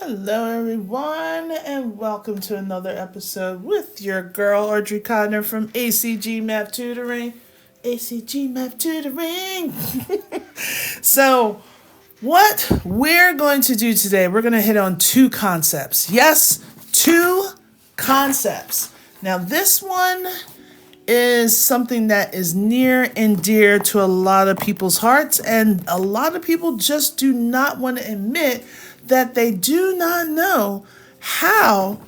Hello, everyone, and welcome to another episode with your girl, Audrey Codner from ACG Math Tutoring. ACG Math Tutoring. So, what we're going to do today, we're going to hit on two concepts. Yes, two concepts. Now, this one is something that is near and dear to a lot of people's hearts, and a lot of people just do not want to admit that they do not know how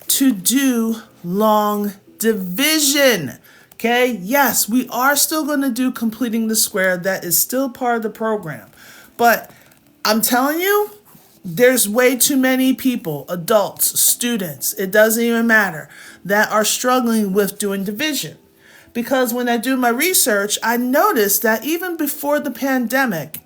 to do long division. Okay, yes, we are still going to do completing the square. That is still part of the program. But I'm telling you, there's way too many people, adults, students, it doesn't even matter, that are struggling with doing division. Because when I do my research, I noticed that even before the pandemic,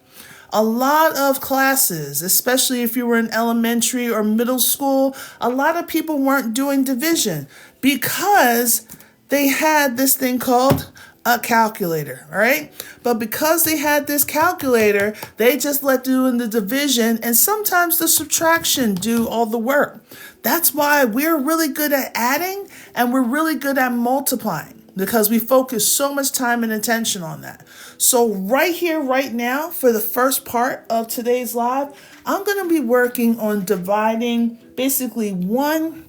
a lot of classes, especially if you were in elementary or middle school, a lot of people weren't doing division because they had this thing called a calculator, all right? But because they had this calculator, they just let doing the division and sometimes the subtraction do all the work. That's why we're really good at adding and we're really good at multiplying, because we focus so much time and attention on that. So right here, right now, for the first part of today's live, I'm going to be working on dividing basically one,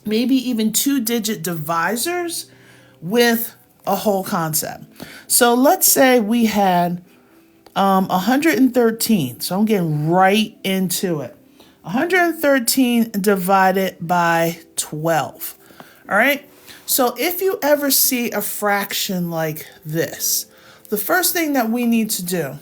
maybe even two-digit divisors with a whole concept. So let's say we had 113. So I'm getting right into it. 113 divided by 12. All right? So if you ever see a fraction like this, the first thing that we need to do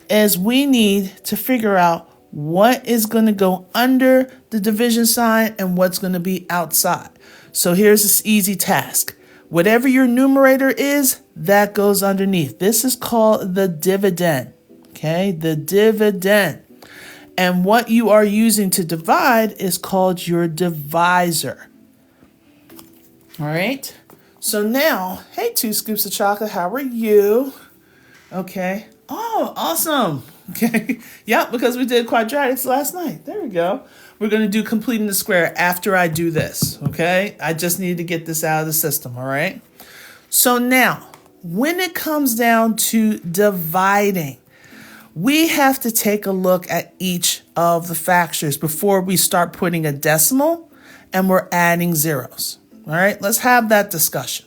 is we need to figure out what is going to go under the division sign and what's going to be outside. So here's this easy task. Whatever your numerator is, that goes underneath. This is called the dividend. Okay, the dividend. And what you are using to divide is called your divisor. All right. So now, hey, 2 scoops of chocolate, how are you? Okay. Oh, awesome. Okay. Yep, because we did quadratics last night. There we go. We're going to do completing the square after I do this. Okay. I just need to get this out of the system. All right. So now, when it comes down to dividing, we have to take a look at each of the factors before we start putting a decimal and we're adding zeros. All right, let's have that discussion.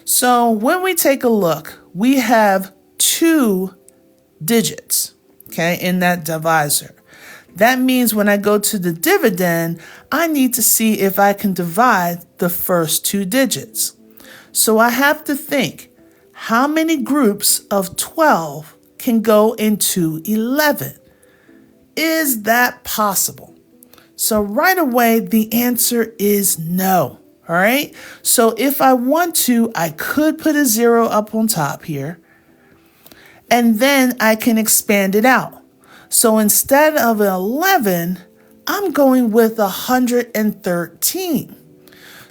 So when we take a look, we have 2 digits, okay, in that divisor. That means when I go to the dividend, I need to see if I can divide the first 2 digits. So I have to think, how many groups of 12 can go into 11? Is that possible? So right away, the answer is no. All right. So if I want to, I could put a 0 up on top here. And then I can expand it out. So instead of 11, I'm going with 113.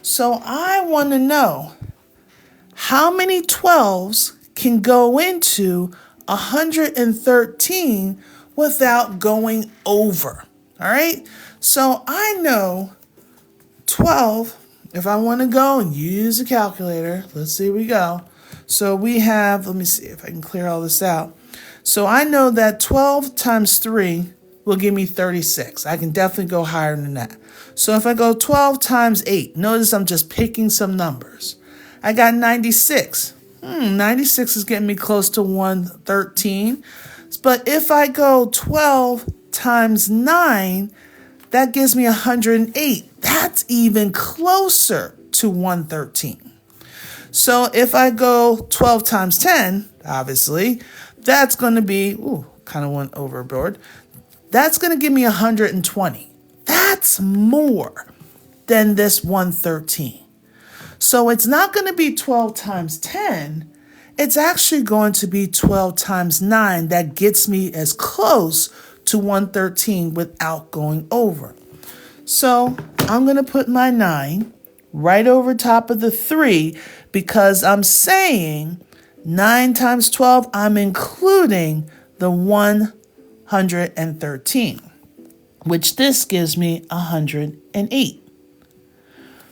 So I want to know how many 12s can go into 113 without going over. All right. So I know 12. If I want to go and use a calculator, let's see, we go. So we have, let me see if I can clear all this out. So I know that 12 times 3 will give me 36. I can definitely go higher than that. So if I go 12 times 8, notice I'm just picking some numbers. I got 96. 96 is getting me close to 113. But if I go 12 times 9, that gives me 108. That's even closer to 113. So if I go 12 times 10, obviously, that's going to be, kind of went overboard. That's going to give me 120. That's more than this 113. So it's not going to be 12 times 10. It's actually going to be 12 times 9. That gets me as close to 113 without going over. So I'm going to put my 9 right over top of the 3 because I'm saying 9 times 12, I'm including the 113. which this gives me 108.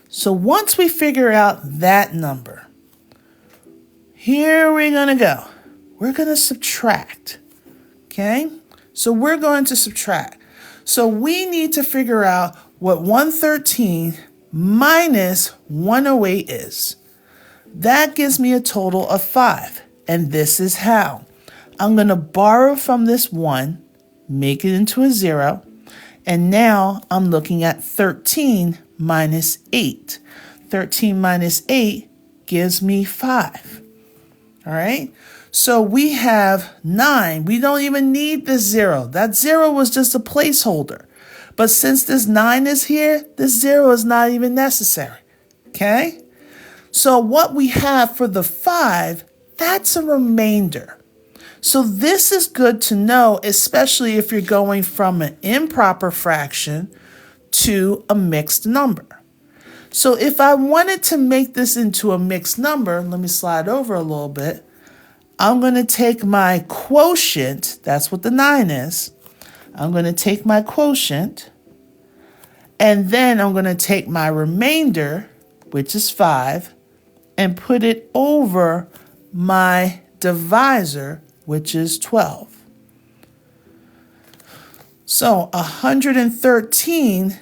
So once we figure out that number, here we're going to go. We're going to subtract. Okay? So we're going to subtract. So we need to figure out what 113 minus 108 is. That gives me a total of 5. And this is how. I'm going to borrow from this 1, make it into a 0. And now I'm looking at 13 minus 8. 13 minus 8 gives me 5. All right? So we have 9. We don't even need this 0. That 0 was just a placeholder. But since this 9 is here, this 0 is not even necessary. Okay? So what we have for the 5, that's a remainder. So this is good to know, especially if you're going from an improper fraction to a mixed number. So if I wanted to make this into a mixed number, let me slide over a little bit. I'm going to take my quotient, that's what the 9 is. I'm going to take my quotient, and then I'm going to take my remainder, which is 5, and put it over my divisor, which is 12. So 113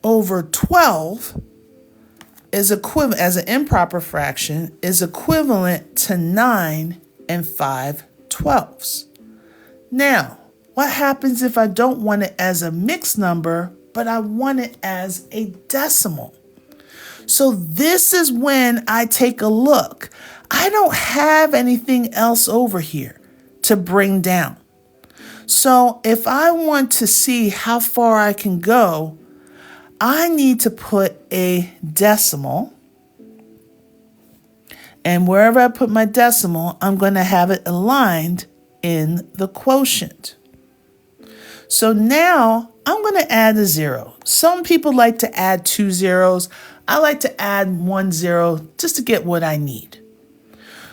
over 12 is equivalent, as an improper fraction, is equivalent to 9 and 5/12. Now, what happens if I don't want it as a mixed number, but I want it as a decimal? So this is when I take a look. I don't have anything else over here to bring down. So if I want to see how far I can go, I need to put a decimal. And wherever I put my decimal, I'm going to have it aligned in the quotient. So now I'm going to add a 0. Some people like to add 2 zeros. I like to add 1 0 just to get what I need.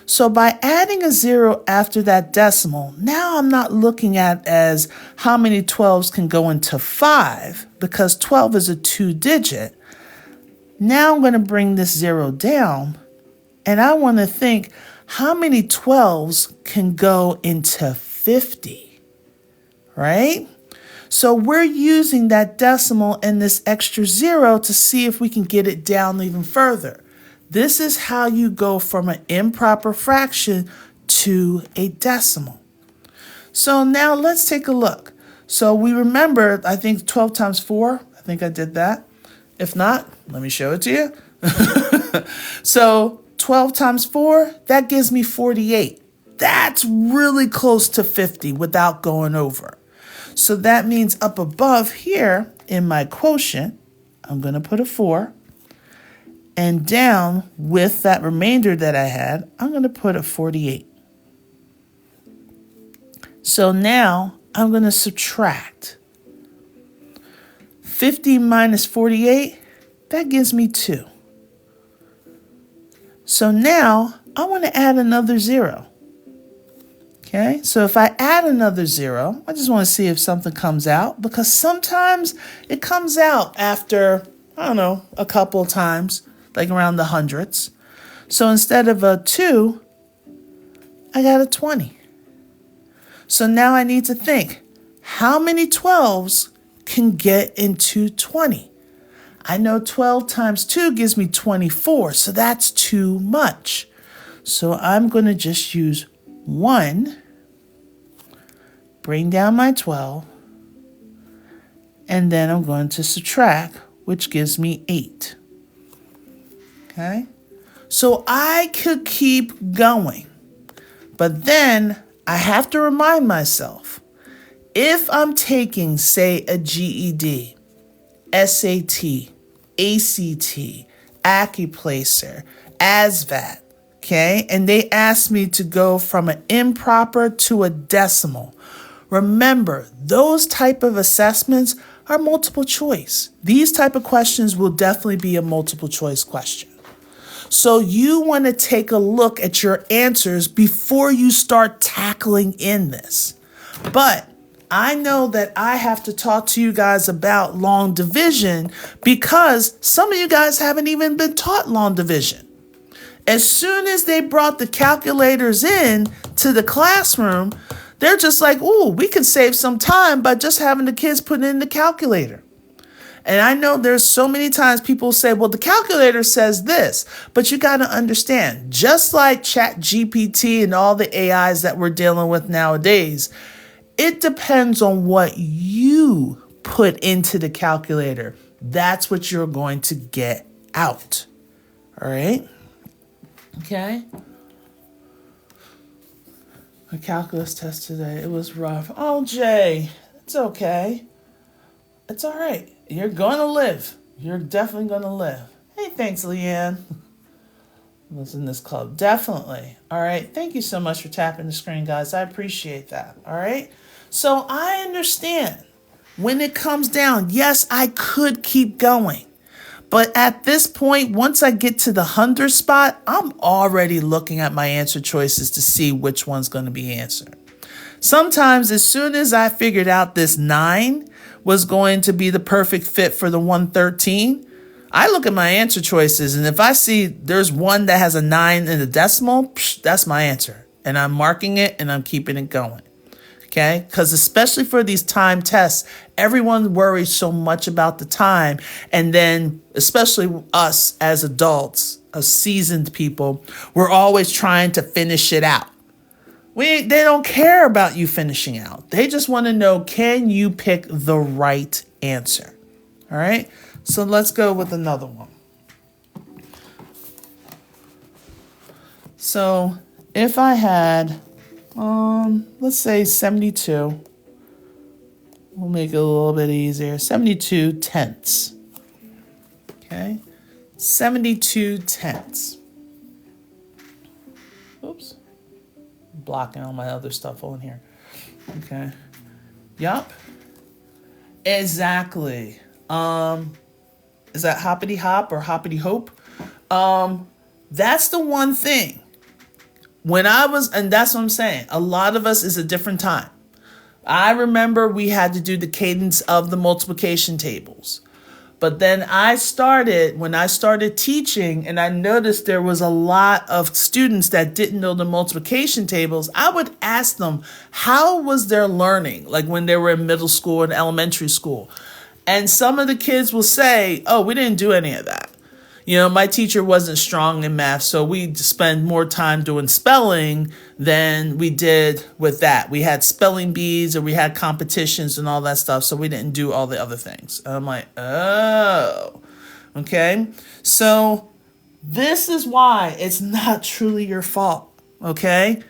So by adding a 0 after that decimal, now I'm not looking at as how many 12s can go into 5, because 12 is a 2-digit. Now I'm going to bring this 0 down, and I want to think how many 12s can go into 50, right? So we're using that decimal and this extra 0 to see if we can get it down even further. This is how you go from an improper fraction to a decimal. So now let's take a look. So we remember, I think 12 times 4, I think I did that. If not, let me show it to you. So 12 times 4, that gives me 48. That's really close to 50 without going over. So that means up above here in my quotient, I'm going to put a 4. And down with that remainder that I had, I'm going to put a 48. So now I'm going to subtract. 50 minus 48, that gives me 2. So now I want to add another 0. Okay, so if I add another 0, I just want to see if something comes out, because sometimes it comes out after, I don't know, a couple of times, like around the hundreds. So instead of a 2, I got a 20. So now I need to think, how many 12s can get into 20? I know 12 times 2 gives me 24, so that's too much. So I'm going to just use 1, bring down my 12, and then I'm going to subtract, which gives me 8. Okay, so I could keep going, but then I have to remind myself, if I'm taking, say, a GED, SAT, ACT, Accuplacer, ASVAT, okay, and they ask me to go from an improper to a decimal, remember, those type of assessments are multiple choice. These type of questions will definitely be a multiple choice question. So you want to take a look at your answers before you start tackling in this. But I know that I have to talk to you guys about long division because some of you guys haven't even been taught long division. As soon as they brought the calculators in to the classroom, they're just like, ooh, we can save some time by just having the kids put in the calculator. And I know there's so many times people say, well, the calculator says this, but you got to understand, just like ChatGPT and all the AIs that we're dealing with nowadays, it depends on what you put into the calculator. That's what you're going to get out. All right. Okay. A calculus test today. It was rough. Oh, Jay, it's okay. It's all right. You're going to live. You're definitely going to live. Hey, thanks, Leanne. I was in this club. Definitely. All right. Thank you so much for tapping the screen, guys. I appreciate that. All right. So I understand when it comes down, yes, I could keep going. But at this point, once I get to the 100 spot, I'm already looking at my answer choices to see which one's going to be answered. Sometimes as soon as I figured out this 9 was going to be the perfect fit for the 113, I look at my answer choices, and if I see there's one that has a 9 in the decimal, that's my answer. And I'm marking it and I'm keeping it going. Okay? Because especially for these time tests, everyone worries so much about the time. And then especially us as adults, as seasoned people, we're always trying to finish it out. They don't care about you finishing out. They just want to know, can you pick the right answer? All right. So let's go with another one. So if I had, let's say 72, we'll make it a little bit easier. 72 tenths. Okay. 72 tenths. Oops. Blocking all my other stuff on here. Okay. Yup. Exactly. Is that hoppity hop or hoppity hope? That's the one thing. When I was, and that's what I'm saying, a lot of us is a different time. I remember we had to do the cadence of the multiplication tables. But then when I started teaching and I noticed there was a lot of students that didn't know the multiplication tables, I would ask them, how was their learning? Like when they were in middle school and elementary school. And some of the kids will say, oh, we didn't do any of that. You know, my teacher wasn't strong in math, so we spend more time doing spelling than we did with that. We had spelling bees or we had competitions and all that stuff, so we didn't do all the other things. And I'm like, oh, okay. So this is why it's not truly your fault, okay?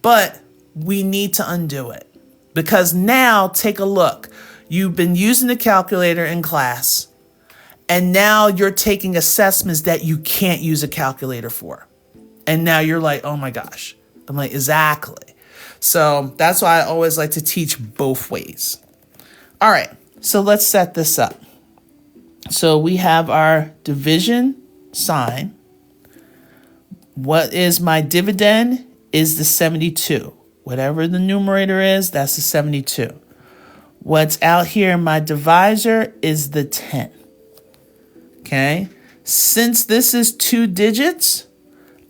But we need to undo it because now take a look. You've been using the calculator in class. And now you're taking assessments that you can't use a calculator for. And now you're like, oh my gosh. I'm like, exactly. So that's why I always like to teach both ways. All right, so let's set this up. So we have our division sign. What is my dividend is the 72. Whatever the numerator is, that's the 72. What's out here in my divisor is the 10. Okay, since this is 2 digits,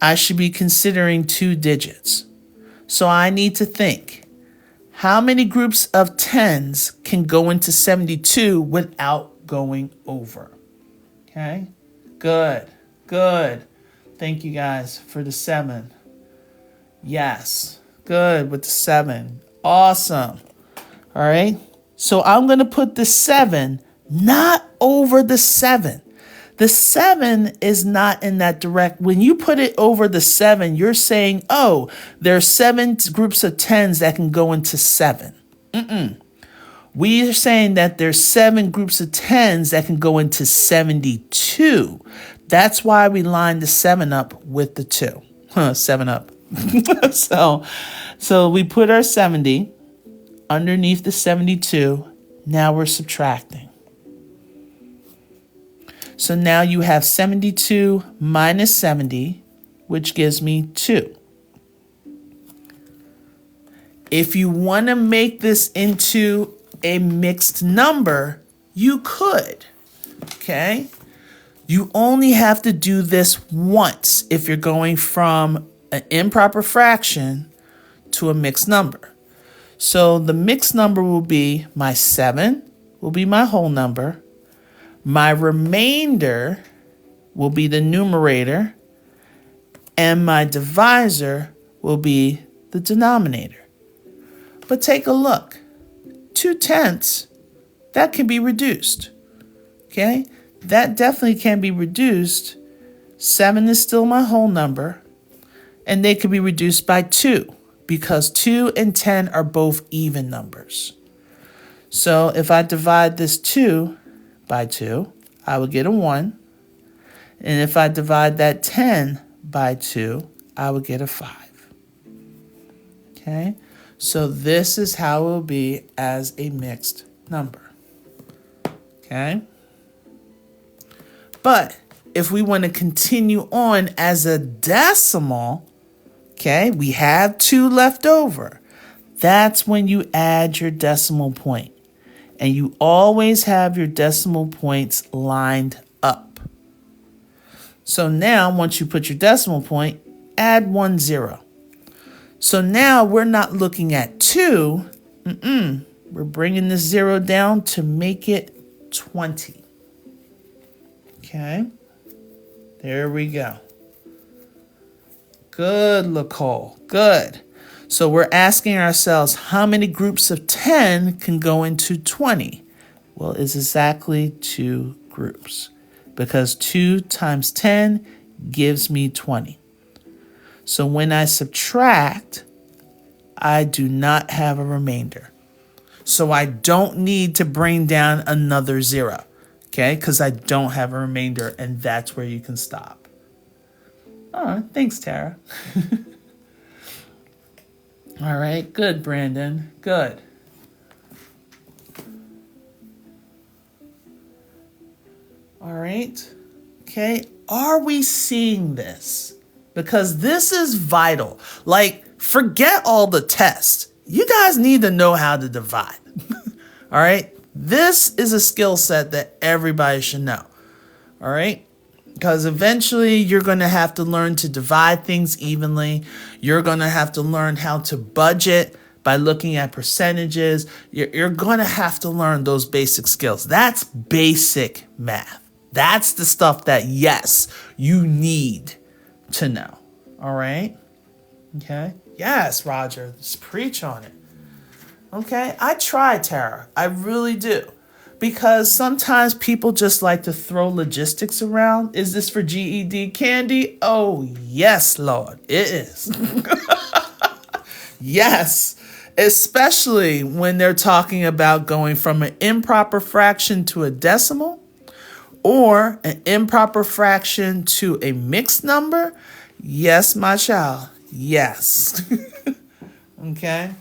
I should be considering 2 digits. So I need to think, how many groups of 10s can go into 72 without going over? Okay, good. Thank you guys for the 7. Yes, good with the 7. Awesome. All right, so I'm going to put the 7 not over the 7. The 7 is not in that direct. When you put it over the 7, you're saying, oh, there are 7 groups of 10s that can go into 7. We are saying that there's 7 groups of 10s that can go into 72. That's why we line the 7 up with the 2. 7 up. So we put our 70 underneath the 72. Now we're subtracting. So now you have 72 minus 70, which gives me 2. If you want to make this into a mixed number, you could, okay? You only have to do this once if you're going from an improper fraction to a mixed number. So the mixed number will be my 7 will be my whole number. My remainder will be the numerator. And my divisor will be the denominator. But take a look. 2/10, that can be reduced. Okay? That definitely can be reduced. 7 is still my whole number. And they can be reduced by 2 because 2 and 10 are both even numbers. So if I divide this 2 by 2, I would get a 1. And if I divide that 10 by 2, I would get a 5. Okay? So this is how it will be as a mixed number. Okay? But if we want to continue on as a decimal, okay, we have 2 left over. That's when you add your decimal point. And you always have your decimal points lined up. So now, once you put your decimal point, add 1 0. So now we're not looking at 2. We're bringing this 0 down to make it 20. Okay. There we go. Good, Nicole. Good. So we're asking ourselves, how many groups of 10 can go into 20? Well, it's exactly 2 groups. Because 2 times 10 gives me 20. So when I subtract, I do not have a remainder. So I don't need to bring down another 0. Okay, because I don't have a remainder, and that's where you can stop. Oh, thanks, Tara. All right, good, Brandon. Good. All right. Okay, are we seeing this? Because this is vital. Like, forget all the tests. You guys need to know how to divide. All right? This is a skill set that everybody should know. All right? Because eventually you're going to have to learn to divide things evenly. You're going to have to learn how to budget by looking at percentages. You're going to have to learn those basic skills. That's basic math. That's the stuff that, yes, you need to know. All right? Okay? Yes, Roger. Just preach on it. Okay? I try, Tara. I really do. Because sometimes people just like to throw logistics around. Is this for GED candy? Oh, yes, Lord. It is. Yes. Especially when they're talking about going from an improper fraction to a decimal or an improper fraction to a mixed number. Yes, my child. Yes. Okay.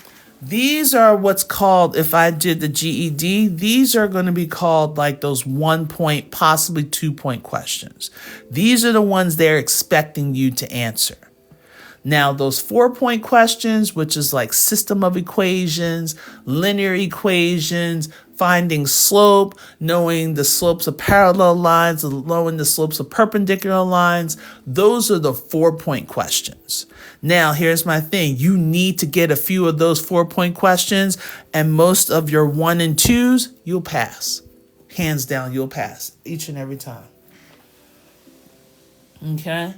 These are what's called, if I did the GED, these are going to be called like those 1 point, possibly 2 point questions. These are the ones they're expecting you to answer. Now, those 4 point questions, which is like system of equations, linear equations, finding slope, knowing the slopes of parallel lines, knowing the slopes of perpendicular lines, those are the 4 point questions. Now, here's my thing. You need to get a few of those 4 point questions, and most of your 1 and 2s, you'll pass. Hands down, you'll pass each and every time. Okay?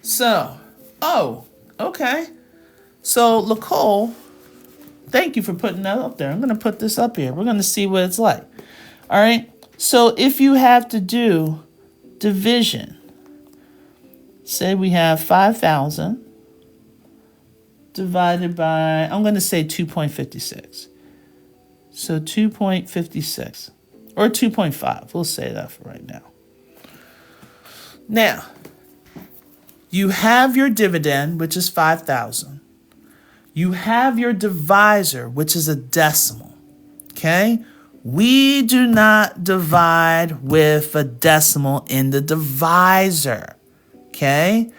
So, okay. So, Nicole, thank you for putting that up there. I'm going to put this up here. We're going to see what it's like. All right? So, if you have to do division, say we have 5,000 divided by, I'm going to say 2.56. So 2.56 or 2.5. We'll say that for right now. Now, you have your dividend, which is 5,000. You have your divisor, which is a decimal. Okay? We do not divide with a decimal in the divisor. Okay?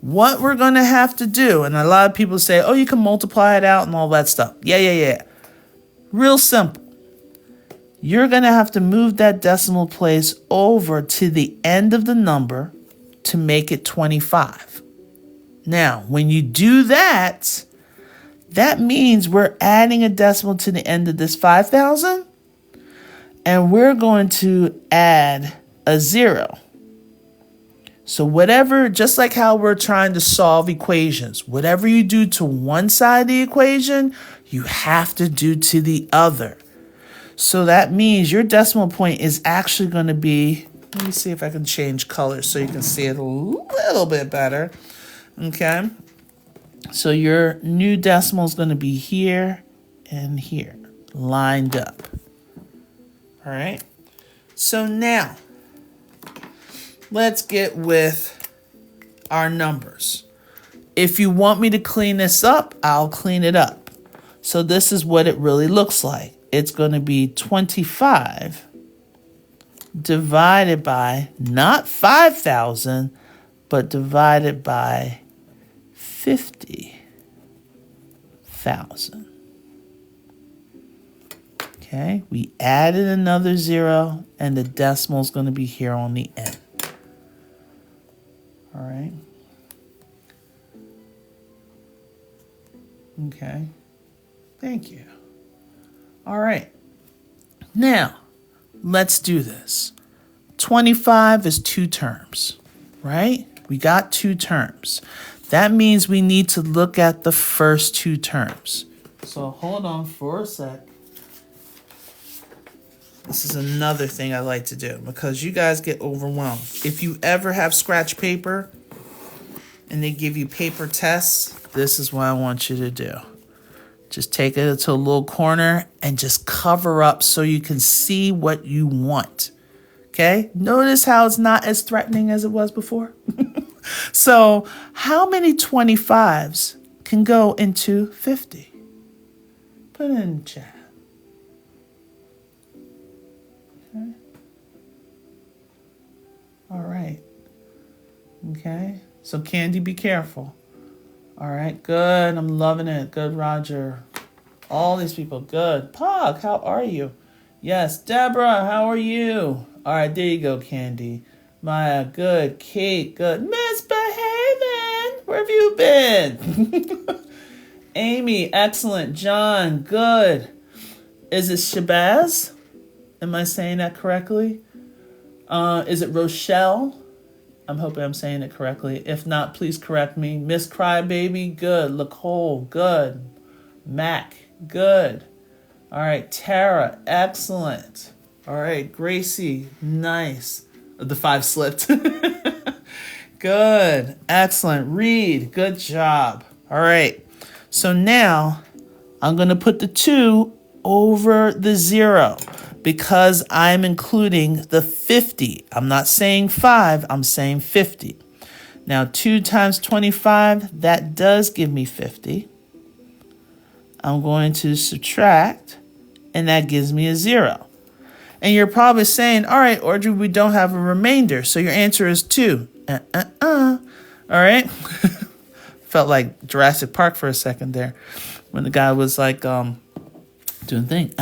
what we're going to have to do, and a lot of people say, oh, you can multiply it out and all that stuff. Yeah. Real simple. You're going to have to move that decimal place over to the end of the number to make it 25. Now, when you do that, that means we're adding a decimal to the end of this 5,000, and we're going to add a 0. So whatever, just like how we're trying to solve equations, whatever you do to one side of the equation, you have to do to the other. So that means your decimal point is actually going to be, let me see if I can change colors so you can see it a little bit better. Okay. So your new decimal is going to be here and here, lined up. All right. So now, let's get with our numbers. If you want me to clean this up, I'll clean it up. So this is what it really looks like. It's going to be 25 divided by not 5,000, but divided by 50,000. Okay, we added another 0, and the decimal is going to be here on the end. All right. Okay. Thank you. All right. Now, let's do this. 25 is 2 terms, right? We got 2 terms. That means we need to look at the first 2 terms. So hold on for a sec. This is another thing I like to do because you guys get overwhelmed. If you ever have scratch paper and they give you paper tests, this is what I want you to do. Just take it to a little corner and just cover up so you can see what you want. Okay? Notice how it's not as threatening as it was before. So how many 25s can go into 50? Put it in the chat. Okay. All right. Okay. So Candy, be careful. All right. Good. I'm loving it. Good, Roger. All these people. Good. Pog, how are you? Yes. Deborah, how are you? All right. There you go, Candy. Maya, good. Kate, good. Misbehaving. Where have you been? Amy, excellent. John, good. Is it Shabazz? Am I saying that correctly? Is it Rochelle? I'm hoping I'm saying it correctly. If not, please correct me. Miss Crybaby, good. Nicole, good. Mac, good. All right, Tara, excellent. All right, Gracie, nice. The 5 slipped. Good, excellent. Reed, good job. All right, so now I'm going to put the 2 over the 0 because I'm including the 50. I'm not saying 5, I'm saying 50. Now 2 times 25, that does give me 50. I'm going to subtract, and that gives me a 0. And you're probably saying, all right, Audrey, we don't have a remainder. So your answer is 2. All right. Felt like Jurassic Park for a second there when the guy was like doing thing.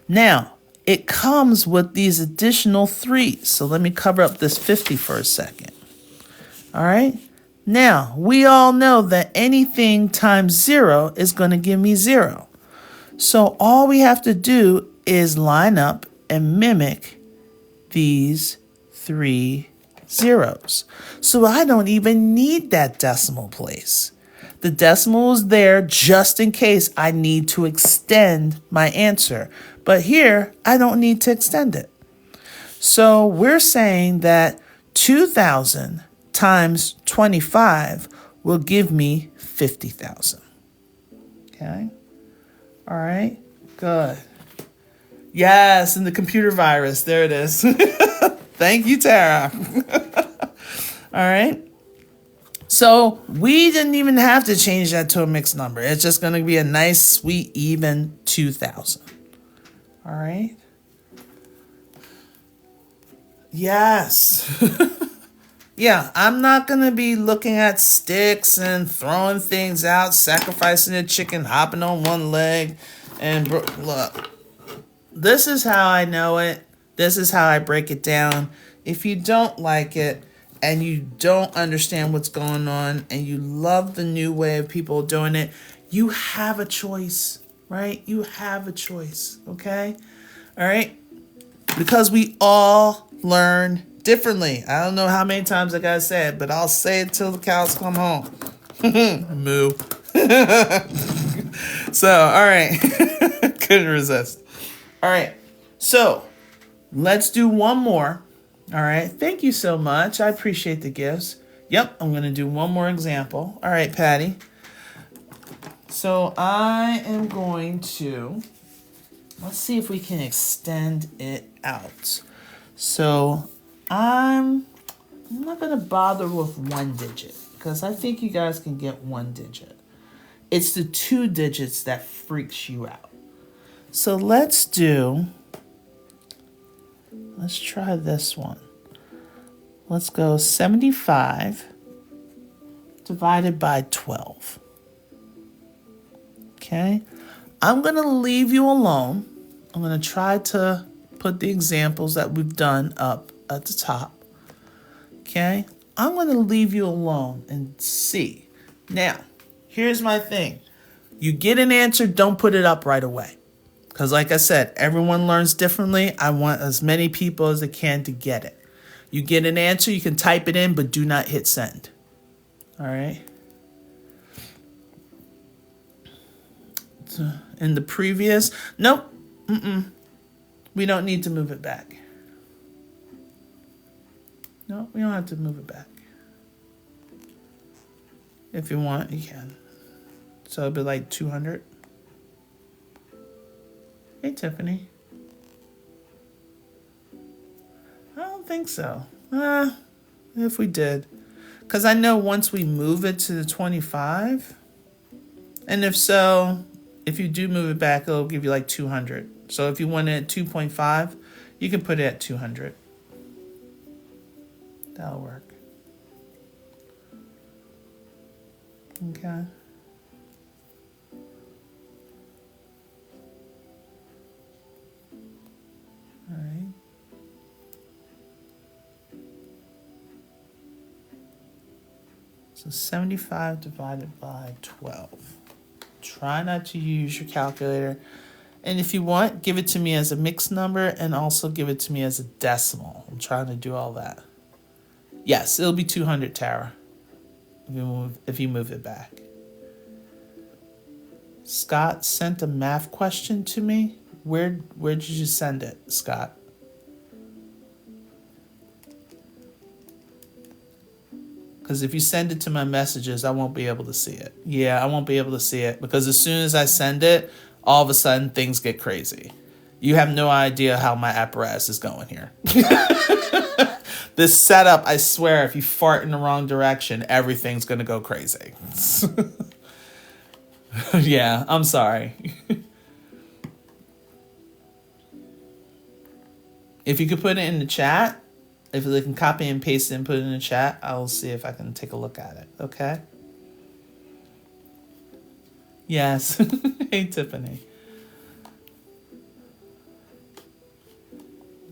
Now, it comes with these additional 3s. So let me cover up this 50 for a second. All right. Now, we all know that anything times 0 is going to give me 0. So all we have to do is line up and mimic these 3 zeros. So I don't even need that decimal place. The decimal is there just in case I need to extend my answer. But here, I don't need to extend it. So we're saying that 2,000 times 25 will give me 50,000. Okay. All right, good. Yes, and the computer virus. There it is. Thank you, Tara. All right. So we didn't even have to change that to a mixed number. It's just going to be a nice, sweet, even 2,000. All right. Yes. Yeah, I'm not going to be looking at sticks and throwing things out, sacrificing a chicken, hopping on one leg. And look, this is how I know it. This is how I break it down. If you don't like it and you don't understand what's going on and you love the new way of people doing it, you have a choice, right? You have a choice, okay? All right? Because we all learn differently. I don't know how many times I gotta say it, but I'll say it till the cows come home. Moo. So, all right. Couldn't resist. All right. So, let's do one more. All right. Thank you so much. I appreciate the gifts. Yep. I'm going to do one more example. All right, Patty. So, I am going to, let's see if we can extend it out. So, I'm not going to bother with one digit because I think you guys can get one digit. It's the 2 digits that freaks you out. So let's try this one. Let's go 75 divided by 12. Okay. I'm going to leave you alone. I'm going to try to put the examples that we've done up at the top. Okay. I'm going to leave you alone and see. Now, here's my thing. You get an answer, don't put it up right away. Because like I said, everyone learns differently. I want as many people as I can to get it. You get an answer, you can type it in, but do not hit send. All right. So in the previous, nope. We don't need to move it back. No, we don't have to move it back. If you want, you can. So it'll be like 200. Hey, Tiffany. I don't think so. If we did. Because I know once we move it to the 25, and if so, if you do move it back, it'll give you like 200. So if you want it at 2.5, you can put it at 200. That'll work. Okay. All right. So 75 divided by 12. Try not to use your calculator. And if you want, give it to me as a mixed number and also give it to me as a decimal. I'm trying to do all that. Yes, it'll be 200, Tara, if you move it back. Scott sent a math question to me. Where did you send it, Scott? Because if you send it to my messages, I won't be able to see it. Yeah, I won't be able to see it because as soon as I send it, all of a sudden things get crazy. You have no idea how my apparatus is going here. This setup, I swear, if you fart in the wrong direction, everything's going to go crazy. Yeah, I'm sorry. If you could put it in the chat, if they can copy and paste it and put it in the chat, I'll see if I can take a look at it. Okay? Yes. Hey, Tiffany.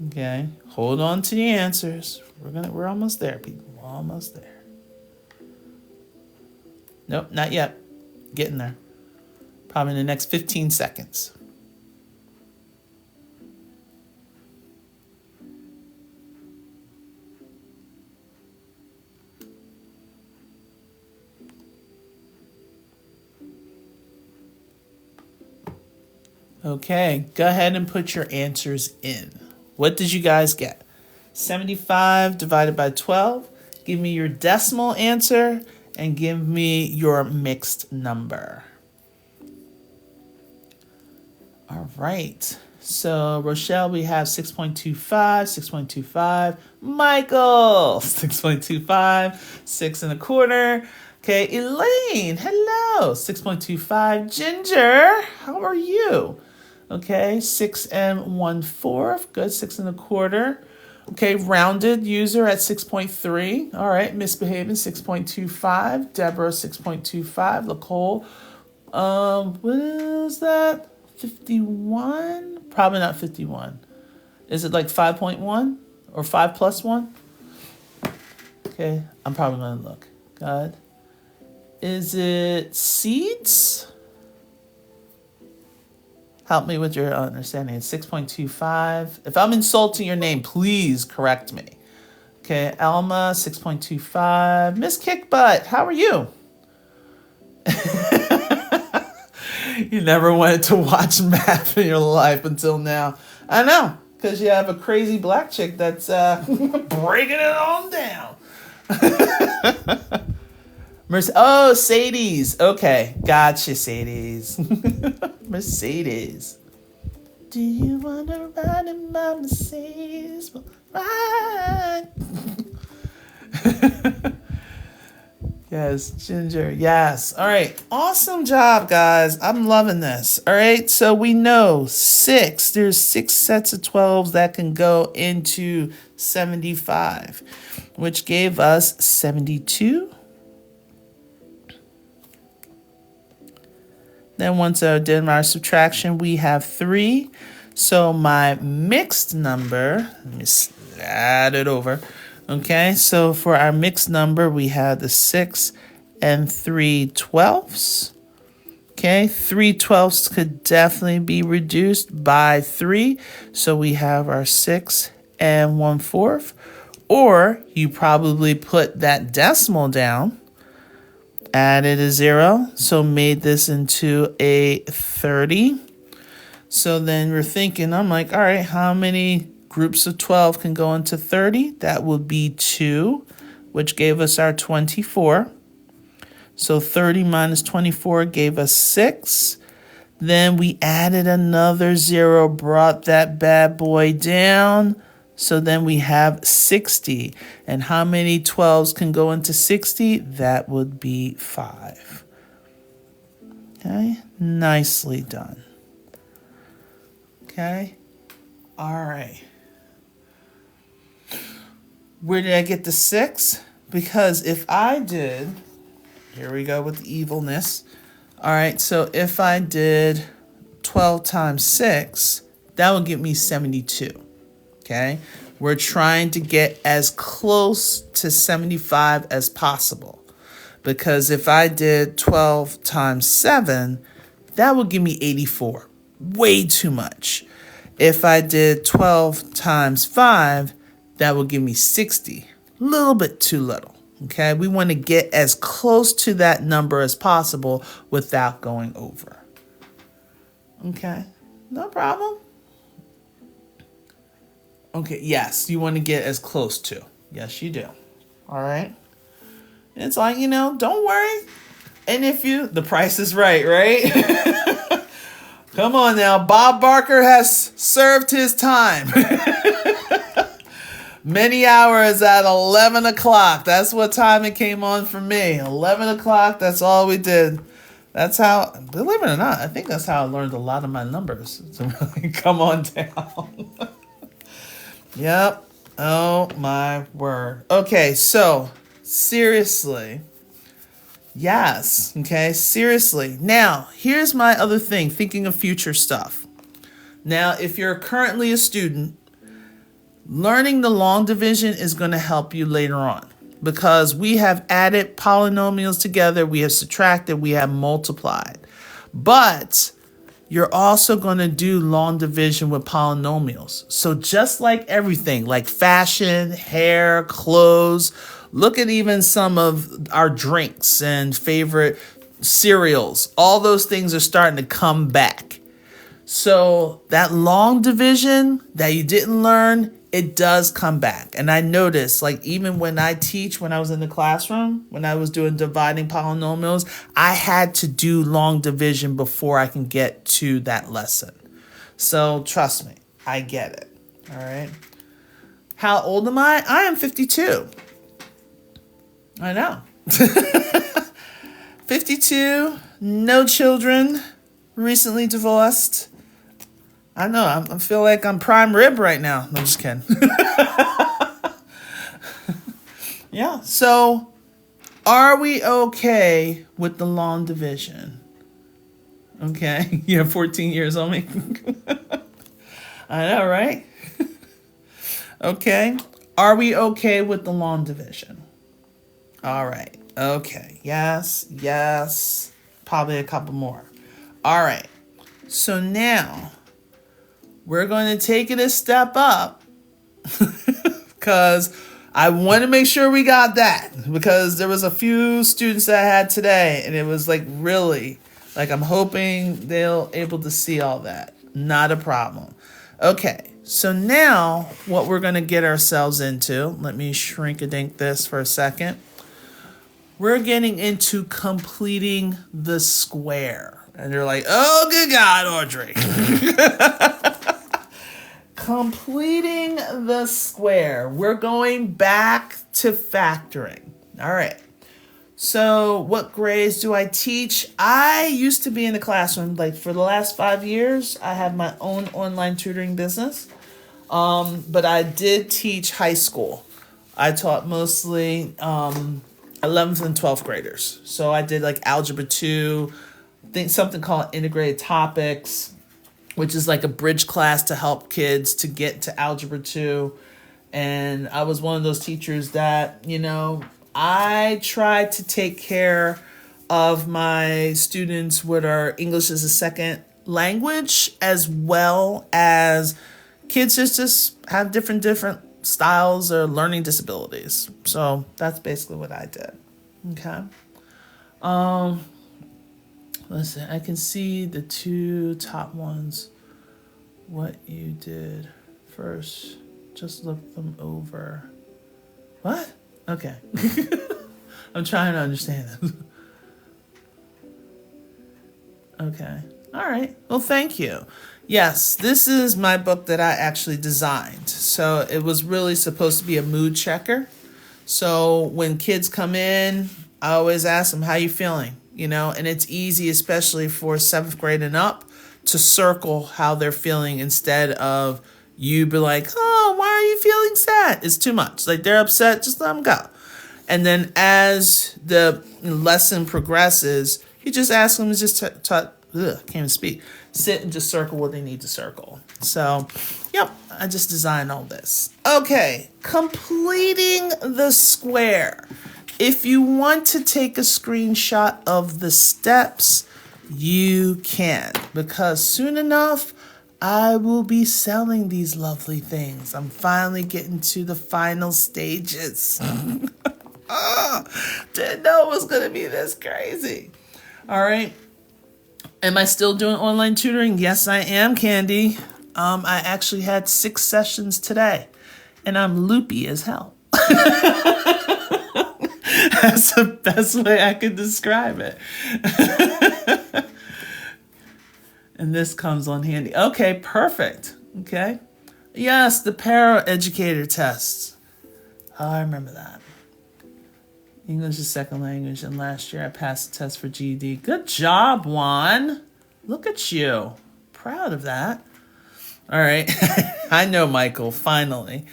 Okay. Hold on to the answers. We're almost there, people. We're almost there. Nope, not yet. Getting there. Probably in the next 15 seconds. Okay, go ahead and put your answers in. What did you guys get? 75 divided by 12. Give me your decimal answer and give me your mixed number. All right. So, Rochelle, we have 6.25, 6.25. Michael, 6.25, 6 1/4. Okay, Elaine, hello, 6.25. Ginger, how are you? Okay, 6 1/4, good, 6 1/4. Okay, rounded user at 6.3. All right, misbehaving 6.25. Deborah 6.25. Nicole, what is that? 51? Probably not 51. Is it like 5.1 or 5 plus 1? Okay, I'm probably gonna look. God. Is it seeds? Help me with your understanding. It's 6.25. If I'm insulting your name, please correct me. Okay, Alma, 6.25. Miss Kickbutt, how are you? You never wanted to watch math in your life until now. I know, because you have a crazy black chick that's breaking it on down. Oh, Sadie's. Okay, gotcha, Sadie's. Mercedes. Do you want to ride in my Mercedes? Ride. Yes, Ginger. Yes. All right. Awesome job, guys. I'm loving this. All right. So we know there's 6 sets of 12s that can go into 75, which gave us 72. Then once I did my subtraction, we have 3. So my mixed number, let me add it over. Okay, so for our mixed number, we have the 6 and 3/12. Okay, 3/12 could definitely be reduced by 3. So we have our 6 and 1/4. Or you probably put that decimal down, added a 0, so made this into a 30. So then we're thinking, I'm like, all right, how many groups of 12 can go into 30? That would be 2, which gave us our 24. So 30 minus 24 gave us 6. Then we added another 0, brought that bad boy down. So then we have 60. And how many 12s can go into 60? That would be 5. Okay, nicely done. Okay, all right. Where did I get the 6? Because if I did, here we go with the evilness. All right, so if I did 12 times 6, that would give me 72. Okay, we're trying to get as close to 75 as possible. Because if I did 12 times 7, that would give me 84. Way too much. If I did 12 times 5, that would give me 60. A little bit too little. Okay, we want to get as close to that number as possible without going over. Okay, no problem. Okay, yes, you want to get as close to. Yes, you do. All right. It's like, don't worry. And if the price is right, right? Come on now. Bob Barker has served his time. Many hours at 11 o'clock. That's what time it came on for me. 11 o'clock, that's all we did. That's how, believe it or not, I think that's how I learned a lot of my numbers to really come on down. Yep. Oh my word. Okay, so seriously. Yes. Okay, seriously. Now, here's my other thing, thinking of future stuff. Now, if you're currently a student, learning the long division is going to help you later on because we have added polynomials together, we have subtracted, we have multiplied. But you're also going to do long division with polynomials. So just like everything, like fashion, hair, clothes, look at even some of our drinks and favorite cereals. All those things are starting to come back. So that long division that you didn't learn, it does come back. And I noticed, like, even when I teach, when I was in the classroom, when I was doing dividing polynomials, I had to do long division before I can get to that lesson. So trust me, I get it. All right. How old am I? I am 52. I know. 52, no children, recently divorced. I know, I feel like I'm prime rib right now. No, just kidding. Yeah. So are we okay with the long division? Okay. You have 14 years on me. I know, right? Okay. Are we okay with the long division? All right. Okay. Yes. Yes. Probably a couple more. All right. So now we're going to take it a step up because I want to make sure we got that, because there was a few students that I had today and it was like really like I'm hoping they'll able to see all that. Not a problem. Okay. So now what we're going to get ourselves into, let me shrink-a-dink this for a second. We're getting into completing the square. And you're like, oh, good God, Audrey. Completing the square. We're going back to factoring. All right. So what grades do I teach? I used to be in the classroom. Like for the last 5 years, I have my own online tutoring business. But I did teach high school. I taught mostly 11th and 12th graders. So I did like Algebra 2, I think something called Integrated Topics, which is like a bridge class to help kids to get to Algebra 2. And I was one of those teachers that, I tried to take care of my students with our English as a second language, as well as kids just have different styles or learning disabilities. So that's basically what I did. Okay. Listen, I can see the two top ones. What you did first, just look them over. What? Okay. I'm trying to understand them. Okay. All right. Well, thank you. Yes, this is my book that I actually designed. So it was really supposed to be a mood checker. So when kids come in, I always ask them, how you feeling? And it's easy, especially for 7th grade and up, to circle how they're feeling instead of you be like, oh, why are you feeling sad? It's too much. Like they're upset, just let them go. And then as the lesson progresses, you just ask them to just can't even speak. Sit and just circle what they need to circle. So, yep, I just designed all this. Okay, completing the square. If you want to take a screenshot of the steps, you can, because soon enough, I will be selling these lovely things. I'm finally getting to the final stages. Didn't know it was going to be this crazy. All right. Am I still doing online tutoring? Yes, I am, Candy. I actually had 6 sessions today, and I'm loopy as hell. That's the best way I could describe it. And this comes on handy. Okay, perfect. Okay. Yes, the para-educator tests. Oh, I remember that. English is second language, and last year I passed the test for GED. Good job, Juan. Look at you. Proud of that. All right. I know, Michael, finally.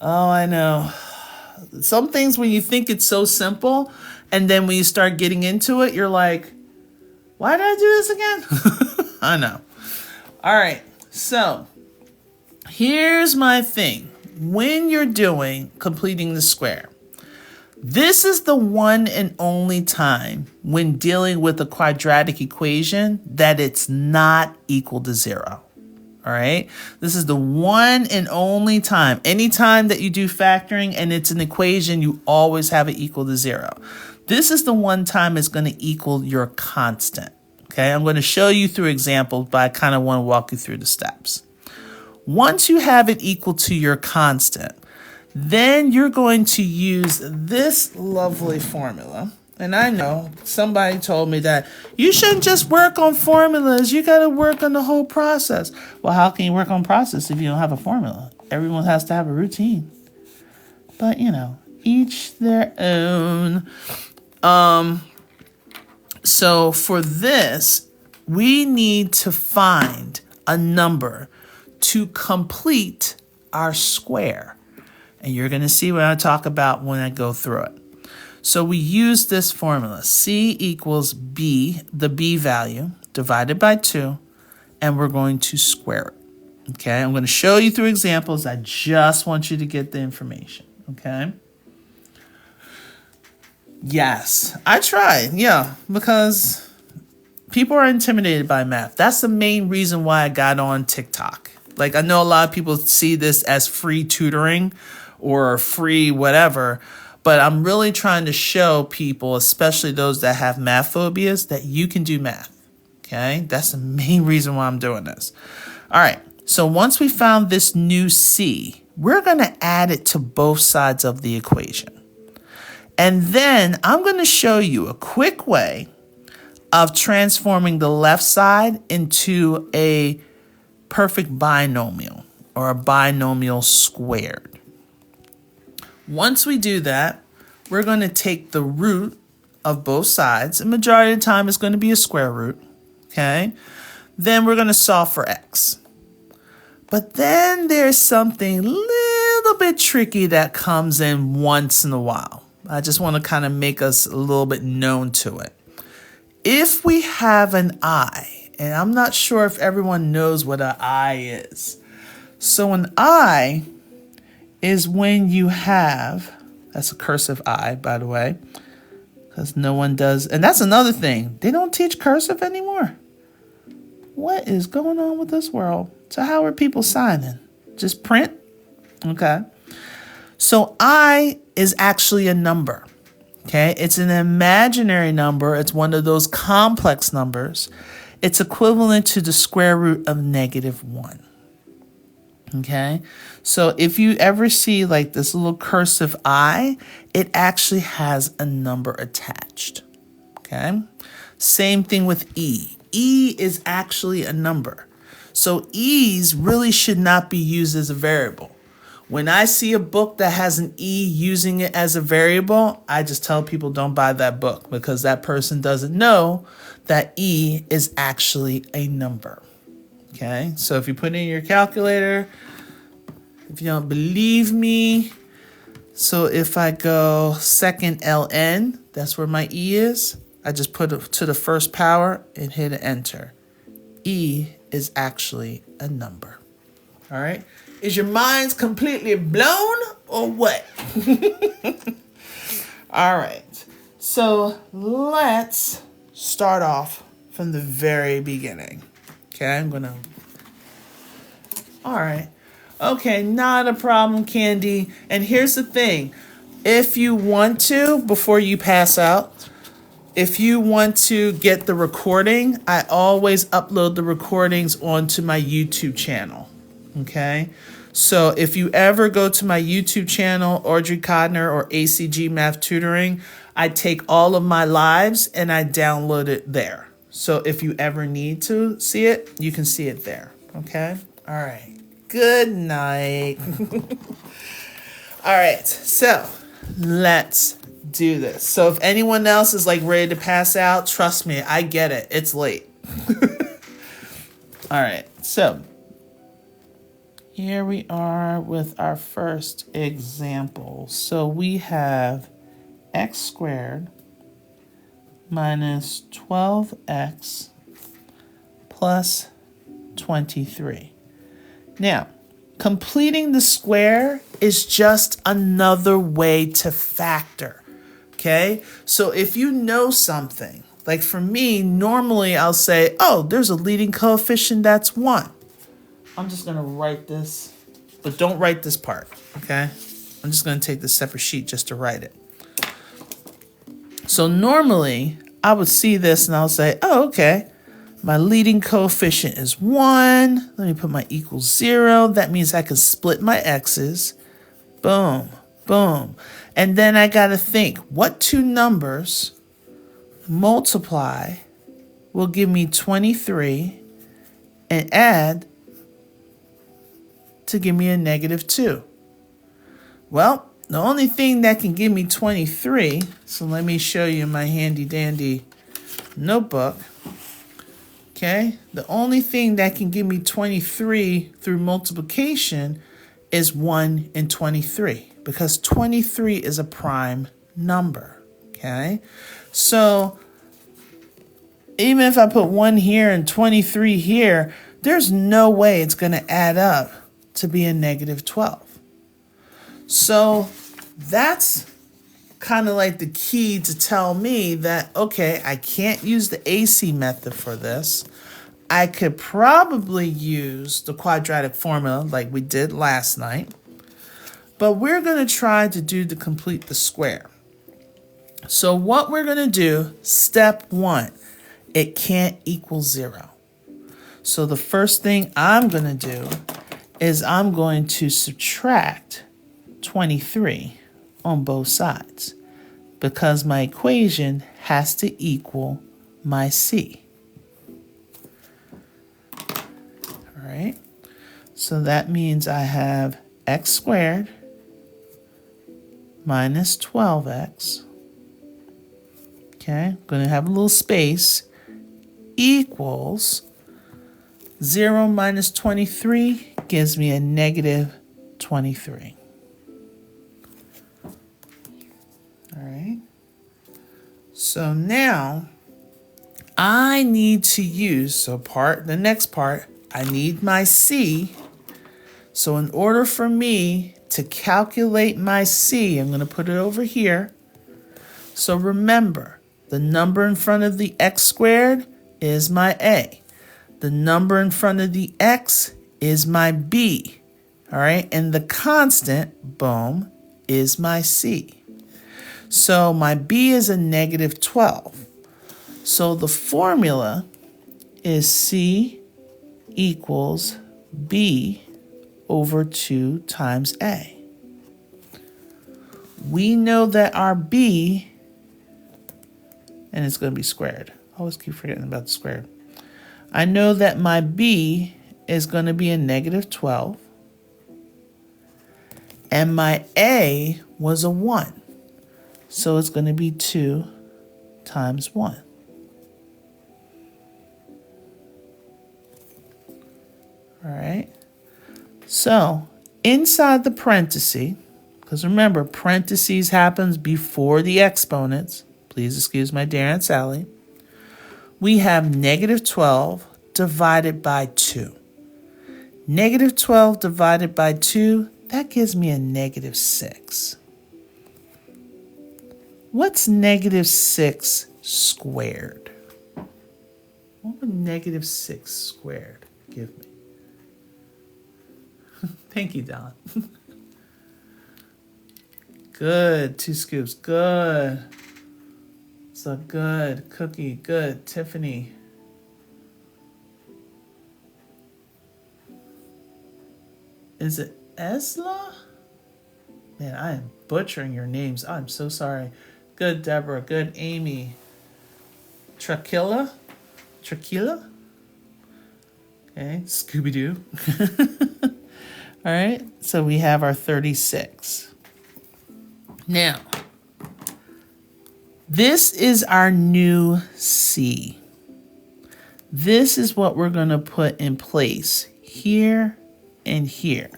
Oh, I know. Some things when you think it's so simple, and then when you start getting into it, you're like, why did I do this again? I know. All right. So here's my thing. When you're doing completing the square, this is the one and only time when dealing with a quadratic equation that it's not equal to 0. All right. This is the one and only time. Anytime that you do factoring and it's an equation, you always have it equal to 0. This is the one time it's going to equal your constant. Okay. I'm going to show you through examples, but I kind of want to walk you through the steps. Once you have it equal to your constant, then you're going to use this lovely formula. And I know somebody told me that you shouldn't just work on formulas. You got to work on the whole process. Well, how can you work on process if you don't have a formula? Everyone has to have a routine. But, each their own. So for this, we need to find a number to complete our square. And you're going to see what I talk about when I go through it. So we use this formula. C equals B, the B value, divided by 2, and we're going to square it. Okay, I'm going to show you through examples. I just want you to get the information. Okay. Yes, I tried. Yeah, because people are intimidated by math. That's the main reason why I got on TikTok. Like, I know a lot of people see this as free tutoring or free whatever, but I'm really trying to show people, especially those that have math phobias, that you can do math. Okay, that's the main reason why I'm doing this. All right, so once we found this new C, we're going to add it to both sides of the equation. And then I'm going to show you a quick way of transforming the left side into a perfect binomial or a binomial squared. Once we do that, we're going to take the root of both sides. The majority of the time it's going to be a square root. Okay. Then we're going to solve for x. But then there's something a little bit tricky that comes in once in a while. I just want to kind of make us a little bit known to it. If we have an I, and I'm not sure if everyone knows what an I is. So an I is when you have, that's a cursive I, by the way, because no one does. And that's another thing. They don't teach cursive anymore. What is going on with this world? So how are people signing? Just print? Okay. So I is actually a number. Okay. It's an imaginary number. It's one of those complex numbers. It's equivalent to the square root of -1. Okay. So if you ever see like this little cursive I, it actually has a number attached. Okay. Same thing with E. E is actually a number. So E's really should not be used as a variable. When I see a book that has an E using it as a variable, I just tell people don't buy that book because that person doesn't know that E is actually a number. Okay, so if you put in your calculator, if you don't believe me, so if I go second ln, that's where my E is. I just put it to the first power and hit enter. E is actually a number. All right. Is your minds completely blown or what? All right. So let's start off from the very beginning. Okay, all right. Okay, not a problem, Candy. And here's the thing. If you want to, before you pass out, if you want to get the recording, I always upload the recordings onto my YouTube channel. Okay, so if you ever go to my YouTube channel, Audrey Codner or ACG Math Tutoring, I take all of my lives and I download it there. So if you ever need to see it, you can see it there. Okay, all right. Good night. All right, so let's do this. So if anyone else is like ready to pass out, trust me, I get it. It's late. All right, so here we are with our first example. So we have x squared minus 12x plus 23. Now, completing the square is just another way to factor. Okay, so if you know something, like for me, normally I'll say, oh, there's a leading coefficient that's 1. I'm just going to write this, but don't write this part, okay? I'm just going to take this separate sheet just to write it. So normally, I would see this and I'll say, oh, okay, my leading coefficient is 1. Let me put my equals 0. That means I can split my x's. Boom, boom. And then I got to think, what two numbers multiply will give me 23 and add to give me a -2? Well, the only thing that can give me 23, so let me show you my handy dandy notebook. Okay, the only thing that can give me 23 through multiplication is 1 and 23 because 23 is a prime number, okay? So even if I put 1 here and 23 here, there's no way it's going to add up to be a negative 12. So that's kind of like the key to tell me that, okay, I can't use the AC method for this. I could probably use the quadratic formula like we did last night, but we're going to try to do to complete the square. So what we're going to do, step 1, it can't equal 0. So the first thing I'm going to do is I'm going to subtract 23 on both sides because my equation has to equal my C. All right, so that means I have x squared minus 12x. Okay, I'm going to have a little space equals 0 minus 23 gives me a negative 23. All right. So now I need to use, the next part, I need my C. So in order for me to calculate my C, I'm going to put it over here. So remember, the number in front of the x squared is my A. The number in front of the x is my B. All right, and the constant, boom, is my C. So my B is a negative 12. So the formula is C equals B over 2 times A. We know that our B, and it's going to be squared. I always keep forgetting about the squared. I know that my B is going to be a negative 12. And my A was a 1. So it's going to be 2 times 1. All right. So inside the parenthesis, because remember, parentheses happens before the exponents. Please excuse my dear Aunt Sally. We have negative 12 divided by 2. Negative 12 divided by 2, that gives me a negative 6. What's negative 6 squared? What would negative 6 squared give me? Thank you, Don. Good. 2 scoops. Good. So good. Cookie. Good. Tiffany. Is it Esla? Man, I am butchering your names. I'm so sorry. Good, Deborah. Good, Amy. Trakilla? Trakilla? Okay. Scooby-Doo. All right. So we have our 36. Now, this is our new C. This is what we're going to put in place here and here,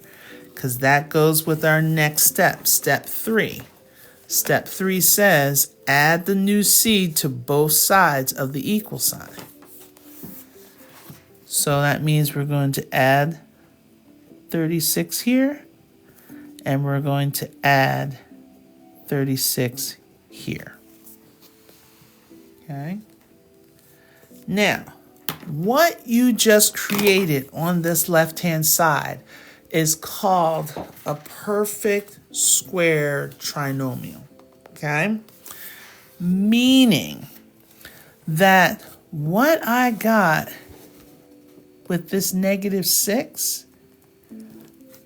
because that goes with our next step, step 3. Step 3 says add the new C to both sides of the equal sign. So that means we're going to add 36 here, and we're going to add 36 here. Okay. Now, what you just created on this left-hand side is called a perfect square trinomial. Okay? Meaning that what I got with this negative 6,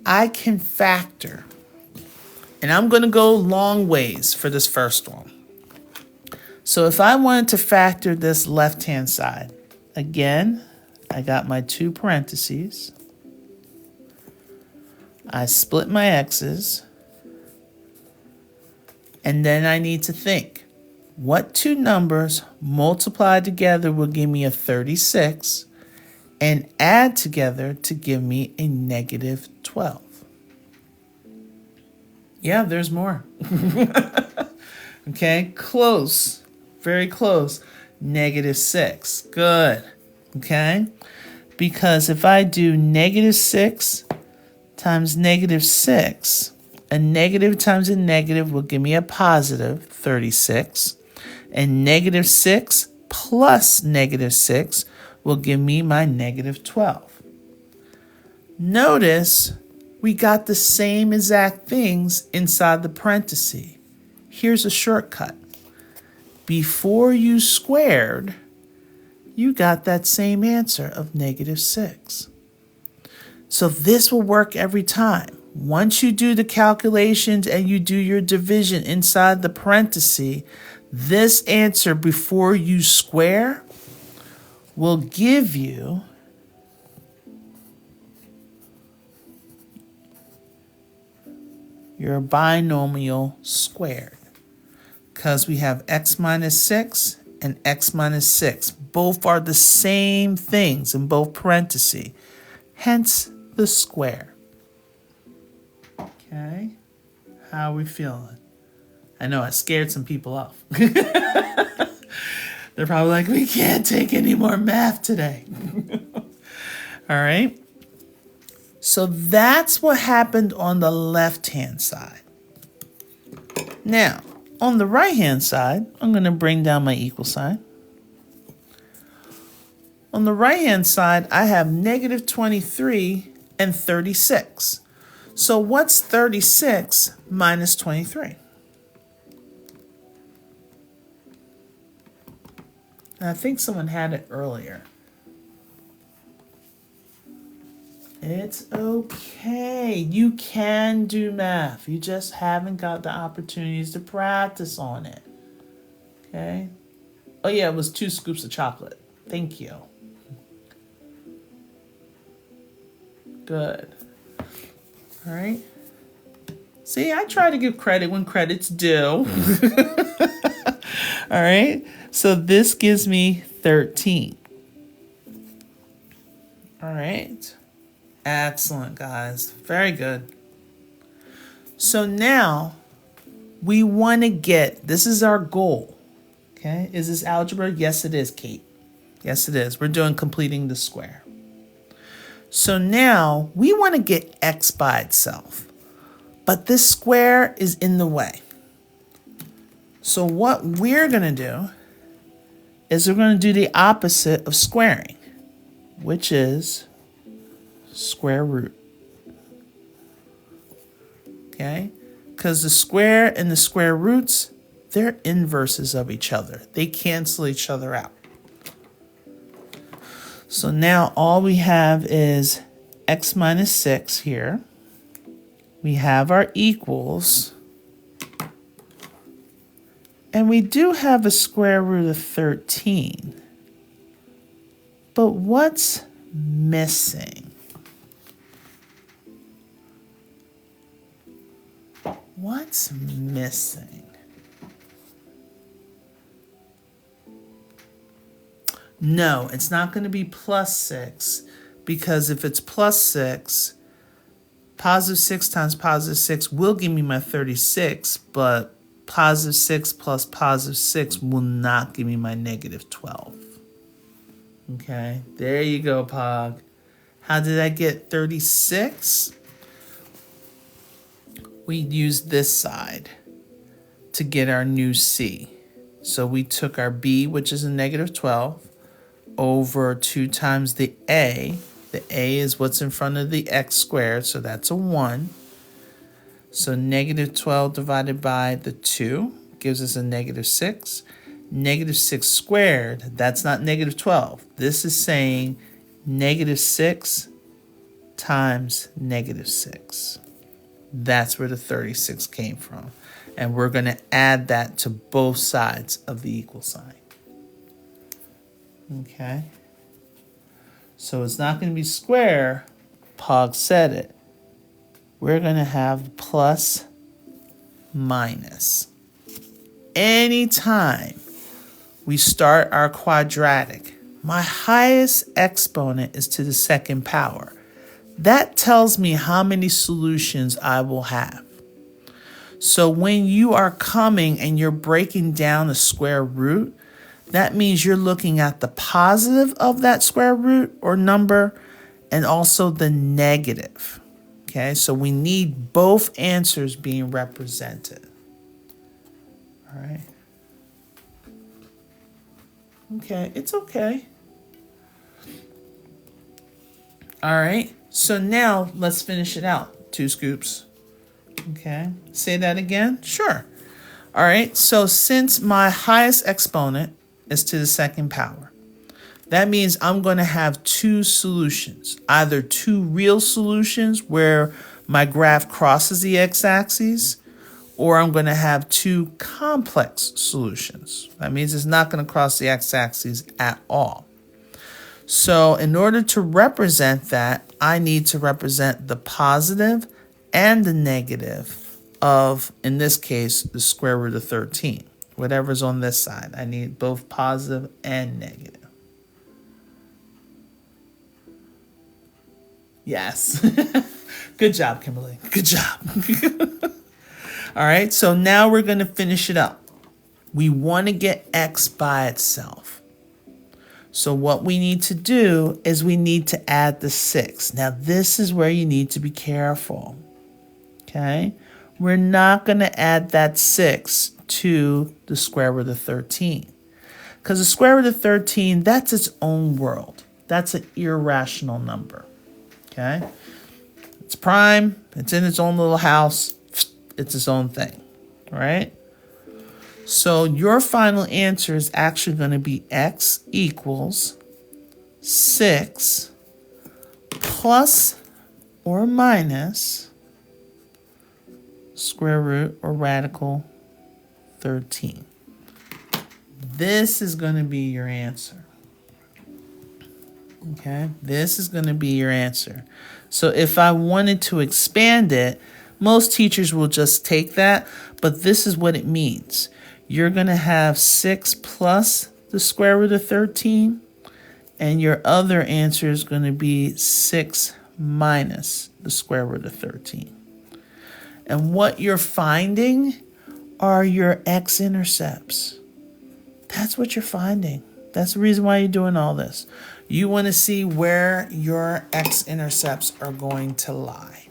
I can factor. And I'm going to go long ways for this first one. So if I wanted to factor this left-hand side, again, I got my 2 parentheses. I split my x's. And then I need to think, what 2 numbers multiplied together will give me a 36 and add together to give me a negative 12? Yeah, there's more. Okay, close. Very close. -6. Good. Okay? Because if I do -6 times -6, a negative times a negative will give me a positive 36. And -6 plus -6 will give me my -12. Notice we got the same exact things inside the parenthesis. Here's a shortcut. Before you squared, you got that same answer of -6. So this will work every time. Once you do the calculations and you do your division inside the parenthesis, this answer before you square will give you your binomial squared. Because we have x minus 6 and x minus 6. Both are the same things in both parentheses. Hence the square. Okay. How are we feeling? I know I scared some people off. They're probably like, we can't take any more math today. All right. So that's what happened on the left-hand side. Now, on the right-hand side, I'm going to bring down my equal sign. On the right-hand side, I have -23 and 36. So what's 36 minus 23? And I think someone had it earlier. It's okay. You can do math. You just haven't got the opportunities to practice on it. Okay? Oh yeah, it was 2 scoops of chocolate. Thank you. Good. All right. See, I try to give credit when credit's due. All right. So this gives me 13. All right. Excellent, guys. Very good. So now we want to get, this is our goal. Okay. Is this algebra? Yes, it is, Kate. Yes, it is. We're doing completing the square. So now we want to get x by itself. But this square is in the way. So what we're going to do is we're going to do the opposite of squaring, which is square root. Okay? Because the square and the square roots, they're inverses of each other. They cancel each other out. So now all we have is x minus 6 here. We have our equals. And we do have a square root of 13. But what's missing? What's missing? No, it's not going to be plus 6, because if it's plus 6, positive 6 times positive 6 will give me my 36, but positive 6 plus positive 6 will not give me my -12. Okay, there you go, Pog. How did I get 36? We used this side to get our new C. So we took our B, which is a -12, over 2 times the A. The A is what's in front of the x squared, so that's a 1. So -12 divided by the 2 gives us a -6. -6 squared, that's not -12. This is saying -6 times -6. That's where the 36 came from. And we're going to add that to both sides of the equal sign. Okay. So it's not going to be square. Pog said it. We're going to have plus minus. Anytime we start our quadratic, my highest exponent is to the second power. That tells me how many solutions I will have. So when you are coming and you're breaking down the square root, that means you're looking at the positive of that square root or number and also the negative. Okay, so we need both answers being represented. All right. Okay, it's okay. All right, so now let's finish it out. 2 scoops. Okay, say that again? Sure. All right, so since my highest exponent is to the second power, that means I'm going to have 2 solutions, either 2 real solutions where my graph crosses the x-axis, or I'm going to have 2 complex solutions. That means it's not going to cross the x-axis at all. So in order to represent that, I need to represent the positive and the negative of, in this case, the square root of 13. Whatever's on this side, I need both positive and negative. Yes. Good job, Kimberly. Good job. All right, so now we're going to finish it up. We want to get x by itself. So what we need to do is we need to add the 6. Now, this is where you need to be careful. Okay? We're not going to add that 6 to the square root of 13. Because the square root of 13, that's its own world. That's an irrational number. Okay? It's prime. It's in its own little house. It's its own thing. All right? So your final answer is actually going to be x equals 6 plus or minus square root or radical 13. This is going to be your answer. Okay, this is going to be your answer. So if I wanted to expand it, most teachers will just take that, but this is what it means. You're going to have 6 plus the square root of 13, and your other answer is going to be 6 minus the square root of 13. And what you're finding are your x-intercepts. That's what you're finding. That's the reason why you're doing all this. You want to see where your x-intercepts are going to lie.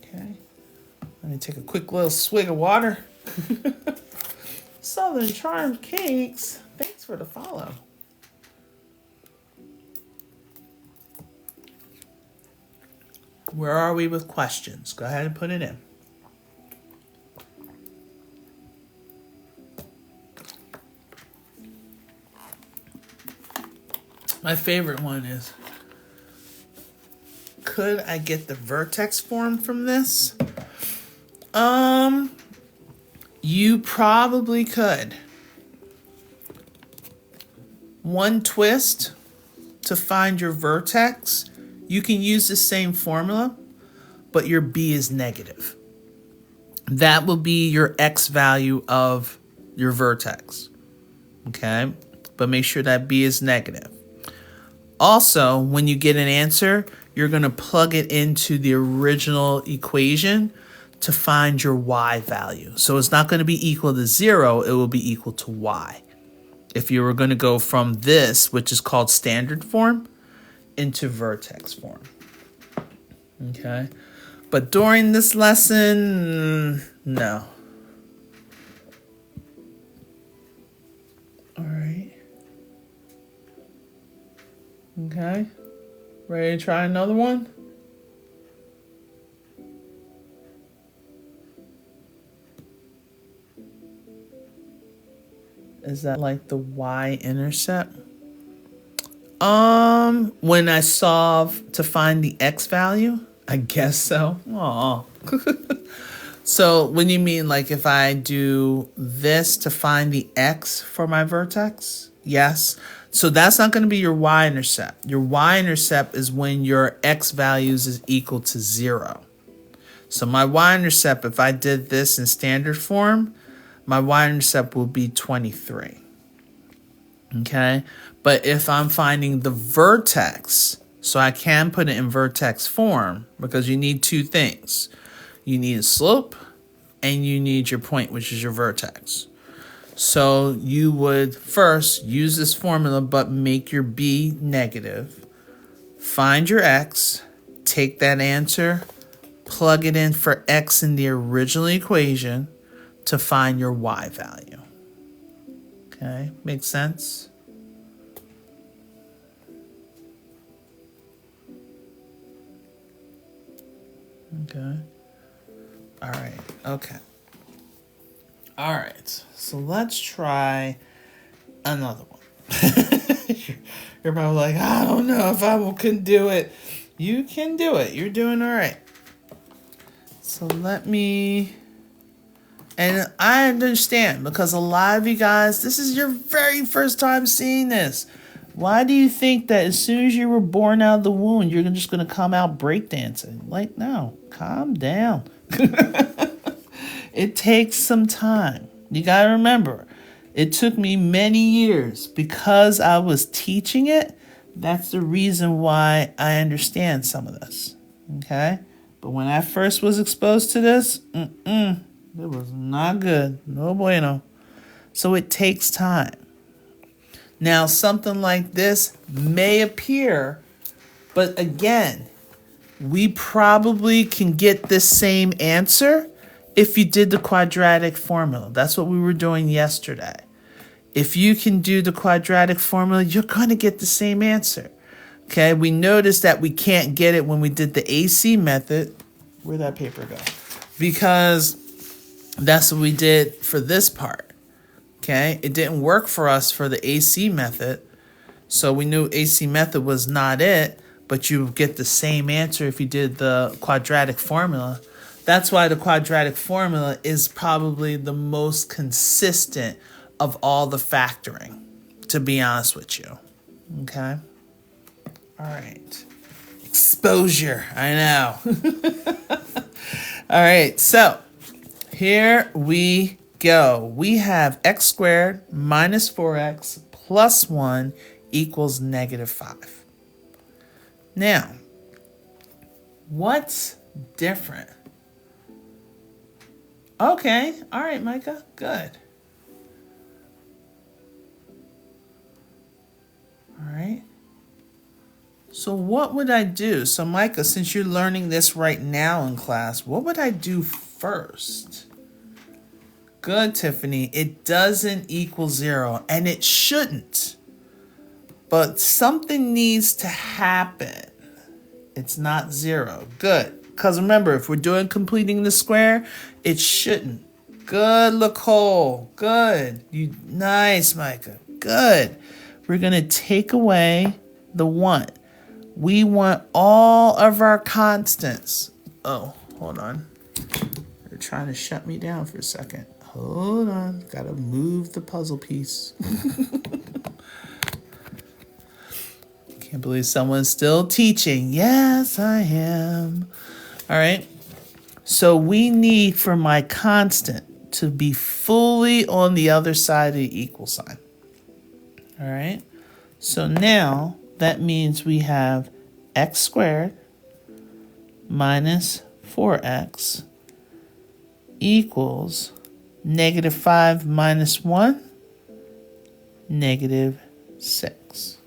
Okay. Let me take a quick little swig of water. Southern Charm Cakes. Thanks for the follow. Where are we with questions? Go ahead and put it in. My favorite one is, could I get the vertex form from this? You probably could. One twist to find your vertex, you can use the same formula, but your b is negative. That will be your x value of your vertex. Okay? But make sure that b is negative. Also, when you get an answer, you're going to plug it into the original equation to find your y value. So it's not going to be equal to 0, it will be equal to y. If you were going to go from this, which is called standard form, into vertex form. Okay? But during this lesson, no. All right. Okay. Ready to try another one? Is that like the y-intercept? When I solve to find the x value? I guess so. Aw. So when you mean like if I do this to find the x for my vertex? Yes. So that's not going to be your y-intercept. Your y-intercept is when your x values is equal to 0. So my y-intercept, if I did this in standard form, my y-intercept will be 23. Okay? But if I'm finding the vertex So I can put it in vertex form because you need two things. You need a slope and you need your point, which is your vertex. So you would first use this formula, but make your b negative. Find your x, take that answer, plug it in for x in the original equation to find your y value. Okay, makes sense? Okay. All right, okay. All right, so let's try another one. You're probably like, I don't know if I can do it. You can do it. You're doing all right. So let me... And I understand because a lot of you guys, this is your very first time seeing this. Why do you think that as soon as you were born out of the womb, you're just going to come out breakdancing? Like, no, calm down. It takes some time. You got to remember, it took me many years because I was teaching it. That's the reason why I understand some of this. Okay? But when I first was exposed to this, it was not good. No bueno. So it takes time. Now, something like this may appear, but again, we probably can get this same answer if you did the quadratic formula. That's what we were doing yesterday. If you can do the quadratic formula, you're going to get the same answer. Okay, we noticed that we can't get it when we did the AC method. Where'd that paper go? Because that's what we did for this part. Okay, it didn't work for us for the AC method. So we knew AC method was not it, but you get the same answer if you did the quadratic formula. That's why the quadratic formula is probably the most consistent of all the factoring, to be honest with you. Okay? All right. Exposure. I know. All right. So here we go. We have x squared minus 4x plus 1 equals negative 5. Now, what's different? Okay. All right, Micah. Good. All right. So what would I do? So Micah, since you're learning this right now in class, what would I do first? Good, Tiffany. It doesn't equal 0, and it shouldn't. But something needs to happen. It's not 0. Good. Because remember, if we're doing completing the square, it shouldn't. Good, Nicole. Good. Nice, Micah. Good. We're going to take away the 1. We want all of our constants. Oh, hold on. They're trying to shut me down for a second. Hold on. Gotta move the puzzle piece. Can't believe someone's still teaching. Yes, I am. All right. So we need for my constant to be fully on the other side of the equal sign. All right. So now that means we have x squared minus 4x equals negative 5 minus 1, negative 6.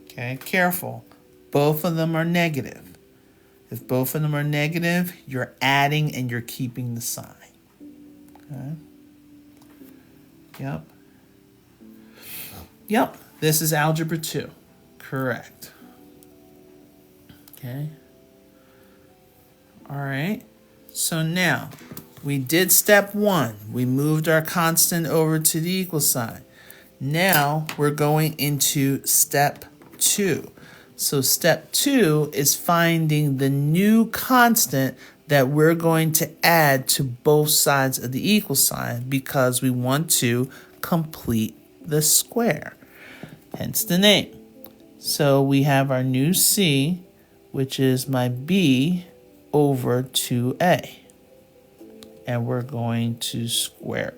Okay, careful. Both of them are negative. If both of them are negative, you're adding and you're keeping the sign. Okay. Yep, this is Algebra 2. Correct. Okay. All right. So now, we did step 1. We moved our constant over to the equal sign. Now, we're going into step 2. So step 2 is finding the new constant that we're going to add to both sides of the equal sign because we want to complete the square. Hence the name. So we have our new C, which is my B over 2A. And we're going to square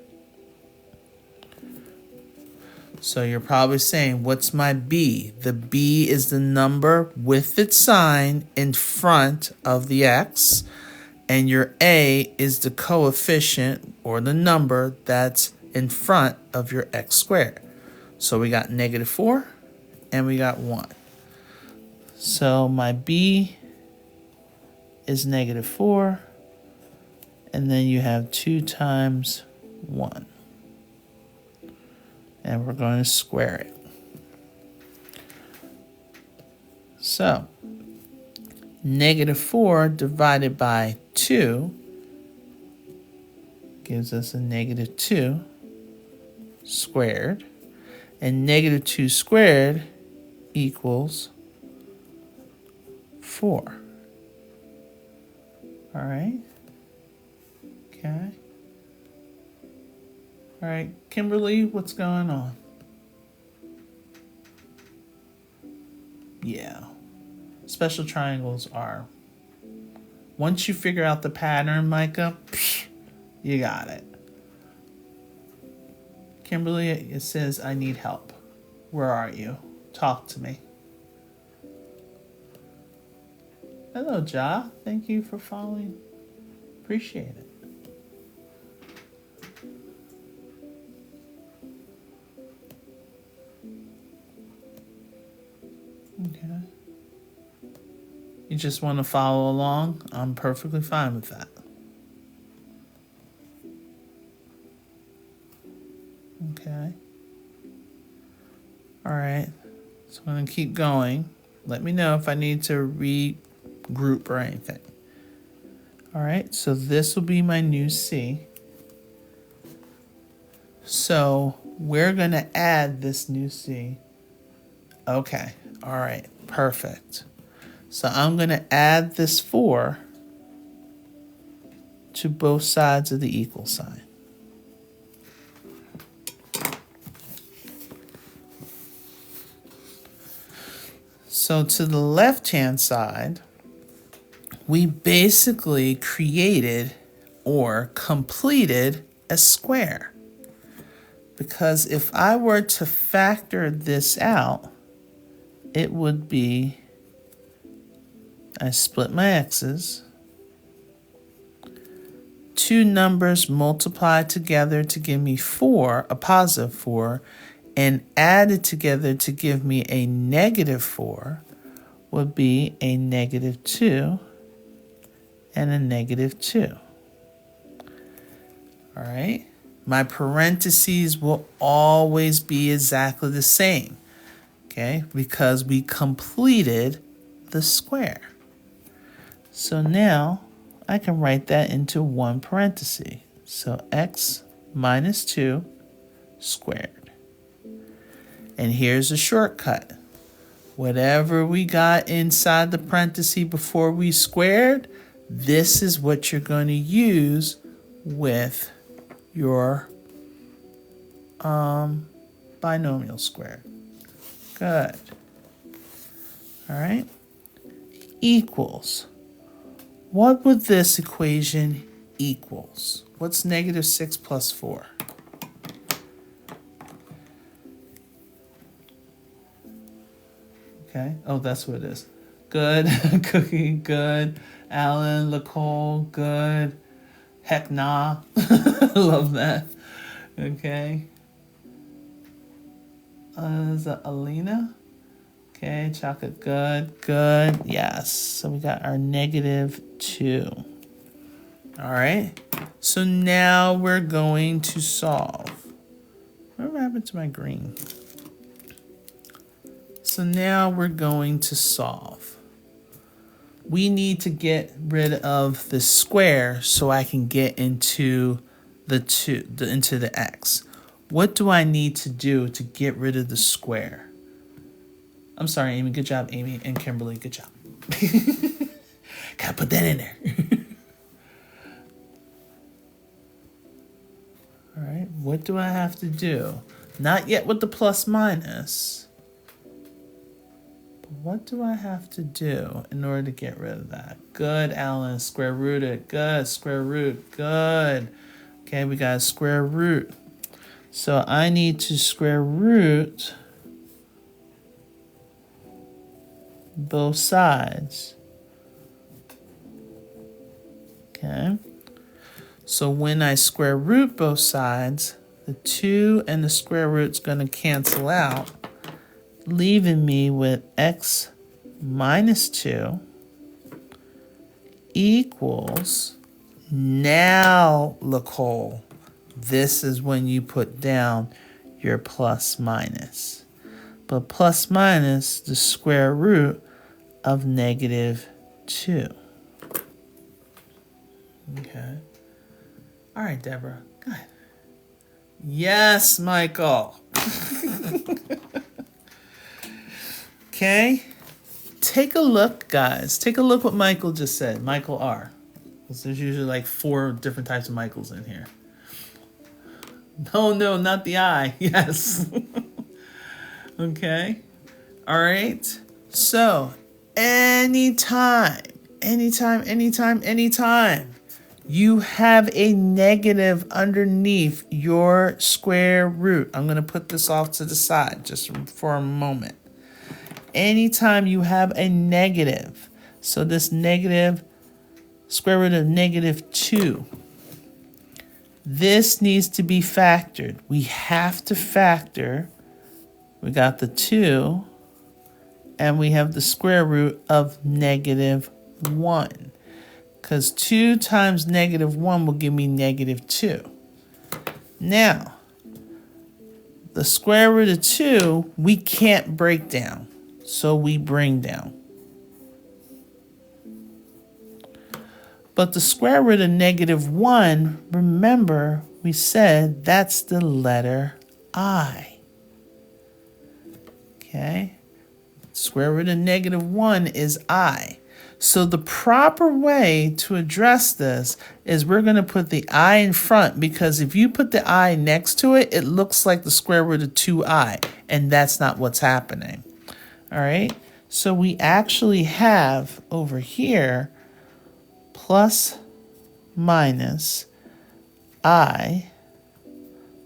it. So you're probably saying, what's my b? The b is the number with its sign in front of the x, and your a is the coefficient or the number that's in front of your x squared. So we got -4 and we got 1. So my b is -4, and then you have 2 times 1. And we're going to square it. So, -4 divided by 2 gives us a -2 squared. And -2 squared equals 4. All right. Okay. All right, Kimberly, what's going on? Yeah. Special triangles are, once you figure out the pattern, Micah, you got it. Kimberly, it says, I need help. Where are you? Talk to me. Hello, Ja. Thank you for following. Appreciate it. Okay. You just want to follow along? I'm perfectly fine with that. Okay. All right. So I'm going to keep going. Let me know if I need to regroup or anything. All right. So this will be my new C. So we're going to add this new C. Okay. All right. Perfect. So I'm going to add this 4 to both sides of the equal sign. So to the left-hand side, we basically created or completed a square. Because if I were to factor this out, it would be, I split my x's, 2 numbers multiplied together to give me 4, a positive 4, and added together to give me a -4 would be a -2 and a -2. All right. My parentheses will always be exactly the same, okay, because we completed the square. So now I can write that into one parenthesis. So x minus 2 squared. And here's a shortcut. Whatever we got inside the parenthesis before we squared, this is what you're going to use with your binomial square. Good. All right. Equals. What would this equation equals? What's -6 plus 4? Okay. Oh, that's what it is. Good. Cookie, good. Alan, Nicole, good. Heck nah. Love that. Okay. Is that Alina? Okay, chocolate, good, good. Yes. So we got our -2. All right. So now we're going to solve. What happened to my green? So now we're going to solve. We need to get rid of the square so I can get into into the x. What do I need to do to get rid of the square? I'm sorry, Amy. Good job, Amy. And Kimberly, good job. Gotta put that in there. All right, what do I have to do? Not yet with the plus minus. But what do I have to do in order to get rid of that? Good, Alan. Square root it. Good. Square root. Good. Okay, we got a square root. So I need to square root both sides. Okay. So when I square root both sides, the 2 and the square root's going to cancel out, leaving me with x minus 2 equals, now Nicole, this is when you put down your plus minus. But plus minus the square root of negative 2. Okay. All right, Deborah. Good. Yes, Michael. Okay. Take a look, guys. Take a look what Michael just said. Michael R. There's usually like 4 different types of Michaels in here. No, not the I. Yes. Okay. All right. So, anytime you have a negative underneath your square root. I'm going to put this off to the side just for a moment. Anytime you have a negative, so this negative, square root of negative 2, this needs to be factored. We have to factor, we got the 2, and we have the square root of negative 1. Because 2 times negative 1 will give me negative 2. Now, the square root of 2, we can't break down. So we bring down. But the square root of negative 1, remember, we said that's the letter I. Okay? Square root of negative 1 is I. So the proper way to address this is we're going to put the I in front, because if you put the I next to it, it looks like the square root of 2I, and that's not what's happening. All right? So we actually have over here plus minus I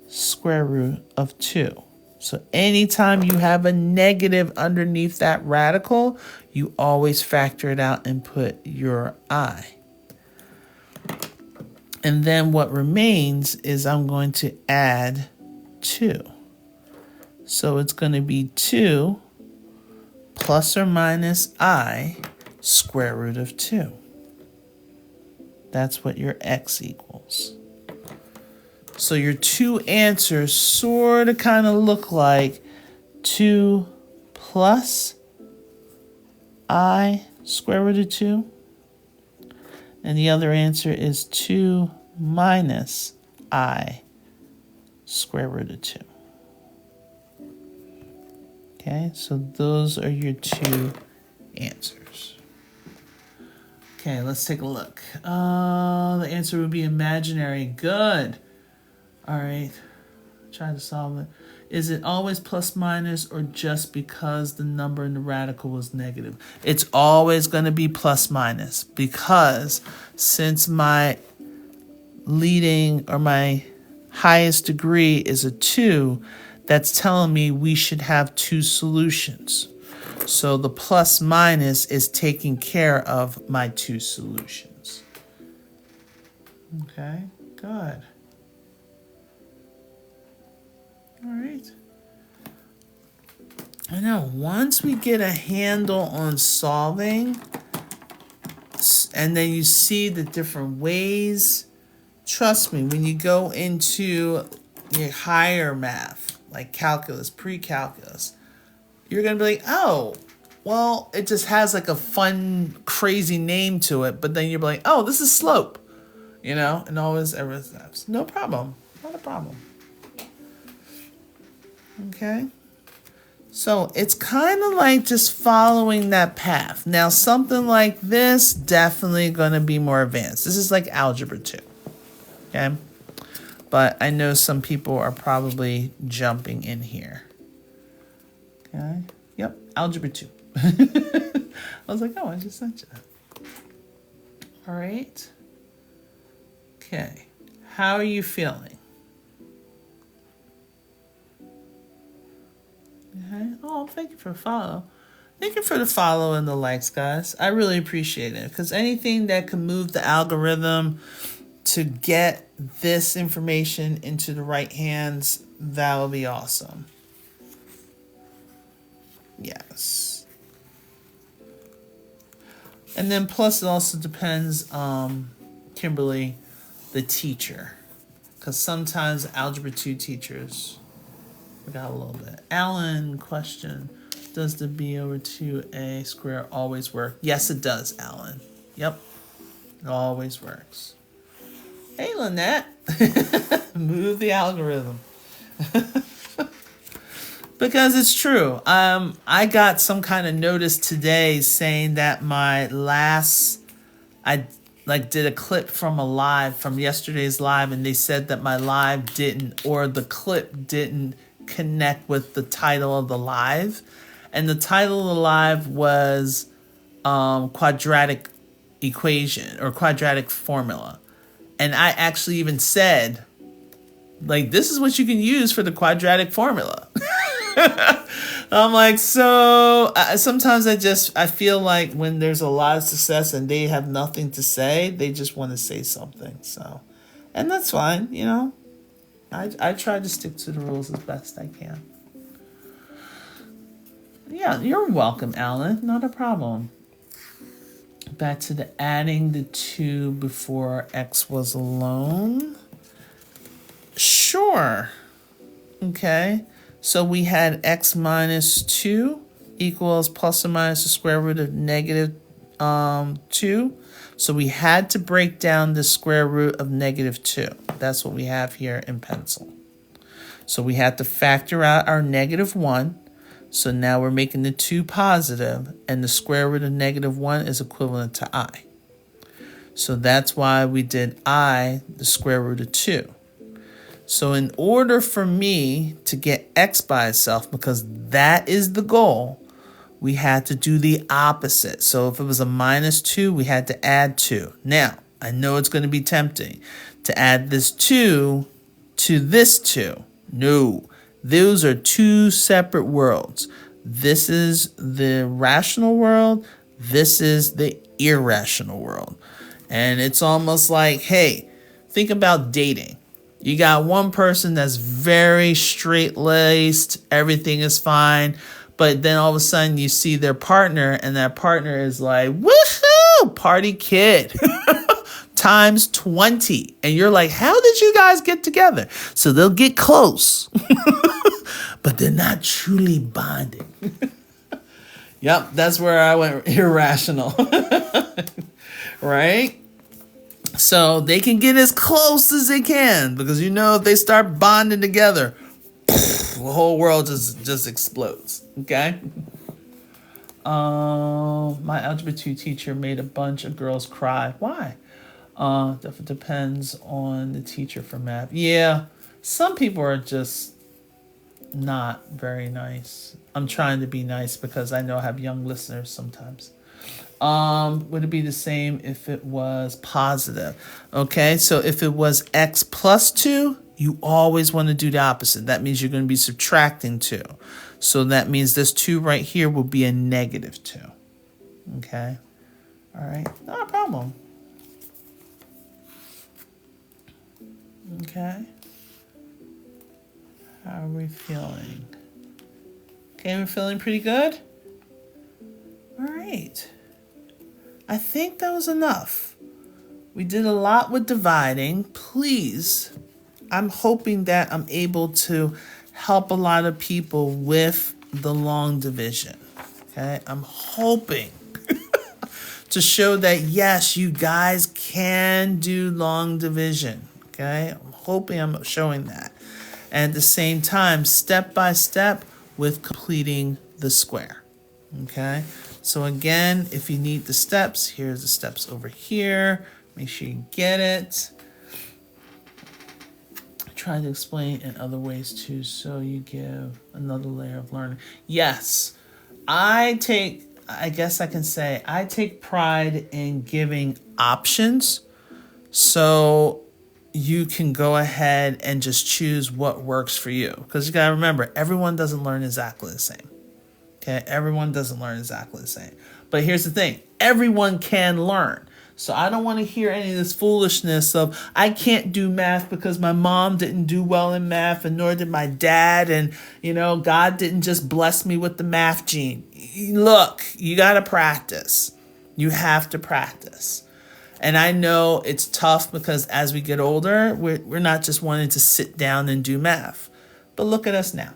square root of 2. So anytime you have a negative underneath that radical, you always factor it out and put your I. And then what remains is I'm going to add 2. So it's going to be 2 plus or minus I square root of 2. That's what your x equals. So your 2 answers sort of kind of look like 2 plus I square root of 2. And the other answer is 2 minus I square root of 2. Okay, so those are your 2 answers. Okay, let's take a look. The answer would be imaginary. Good. All right, try to solve it. Is it always plus minus or just because the number in the radical was negative? It's always going to be plus minus, because since my leading or my highest degree is a 2, that's telling me we should have 2 solutions. So the plus minus is taking care of my 2 solutions. Okay, good. All right. I know, once we get a handle on solving, and then you see the different ways, trust me, when you go into your higher math, like calculus, pre-calculus, you're going to be like, oh, well, it just has like a fun, crazy name to it, but then you're like, oh, this is slope, you know, and always everything. No problem, not a problem. Okay, so it's kind of like just following that path. Now, something like this, definitely going to be more advanced. This is like Algebra 2, okay? But I know some people are probably jumping in here. Okay, yep, Algebra 2. I was like, oh, I just sent you that. All right. Okay, how are you feeling? Okay. Oh, thank you for the follow. Thank you for the follow and the likes, guys. I really appreciate it because anything that can move the algorithm to get this information into the right hands, that will be awesome. Yes. And then plus it also depends, Kimberly, the teacher. Because sometimes Algebra 2 teachers forgot a little bit. Alan, question. Does the b over 2a square always work? Yes, it does, Alan. Yep. It always works. Hey, Lynette. Move the algorithm. Because it's true. I got some kind of notice today saying that my last, I did a clip from a live, from yesterday's live, and they said that my live didn't, or the clip didn't connect with the title of the live. And the title of the live was quadratic equation or quadratic formula. And I actually even said, like, this is what you can use for the quadratic formula. I'm like, so sometimes I feel like when there's a lot of success and they have nothing to say, they just want to say something. So, and that's fine, you know. I try to stick to the rules as best I can. Yeah, you're welcome, Alan. Not a problem. Back to the adding the 2 before x was alone. Sure. Okay. So we had x minus 2 equals plus or minus the square root of negative 2. So we had to break down the square root of negative 2. That's what we have here in pencil. So we had to factor out our negative 1. So now we're making the 2 positive, and the square root of negative 1 is equivalent to I. So that's why we did I, the square root of 2. So in order for me to get x by itself, because that is the goal, we had to do the opposite. So if it was a minus 2, we had to add 2. Now, I know it's going to be tempting to add this 2 to this 2. No, those are two separate worlds. This is the rational world. This is the irrational world. And it's almost like, hey, think about dating. You got one person that's very straight-laced, everything is fine, but then all of a sudden you see their partner, and that partner is like, woohoo, party kid, times 20. And you're like, how did you guys get together? So they'll get close, but they're not truly bonded. Yep, that's where I went irrational, right? So they can get as close as they can, because you know if they start bonding together, the whole world just explodes. Okay. My Algebra 2 teacher made a bunch of girls cry. Why? That depends on the teacher for math. Yeah, some people are just not very nice. I'm trying to be nice because I know I have young listeners sometimes. Would it be the same if it was positive? Okay, so if it was x plus 2, you always want to do the opposite. That means you're going to be subtracting 2. So that means this 2 right here will be a negative 2. Okay, all right, not a problem. Okay, how are we feeling? Okay, we're feeling pretty good? All right. I think that was enough. We did a lot with dividing. Please, I'm hoping that I'm able to help a lot of people with the long division. Okay, I'm hoping to show that, yes, you guys can do long division. Okay, I'm hoping I'm showing that. And at the same time, step by step with completing the square. Okay. So again, if you need the steps, here's the steps over here. Make sure you get it. Try to explain in other ways too, so you give another layer of learning. Yes, I guess I can say, I take pride in giving options. So you can go ahead and just choose what works for you. Because you got to remember, everyone doesn't learn exactly the same. Okay, everyone doesn't learn exactly the same. But here's the thing, everyone can learn. So I don't want to hear any of this foolishness of, I can't do math because my mom didn't do well in math and nor did my dad. And, God didn't just bless me with the math gene. Look, you got to practice. You have to practice. And I know it's tough because as we get older, we're not just wanting to sit down and do math. But look at us now.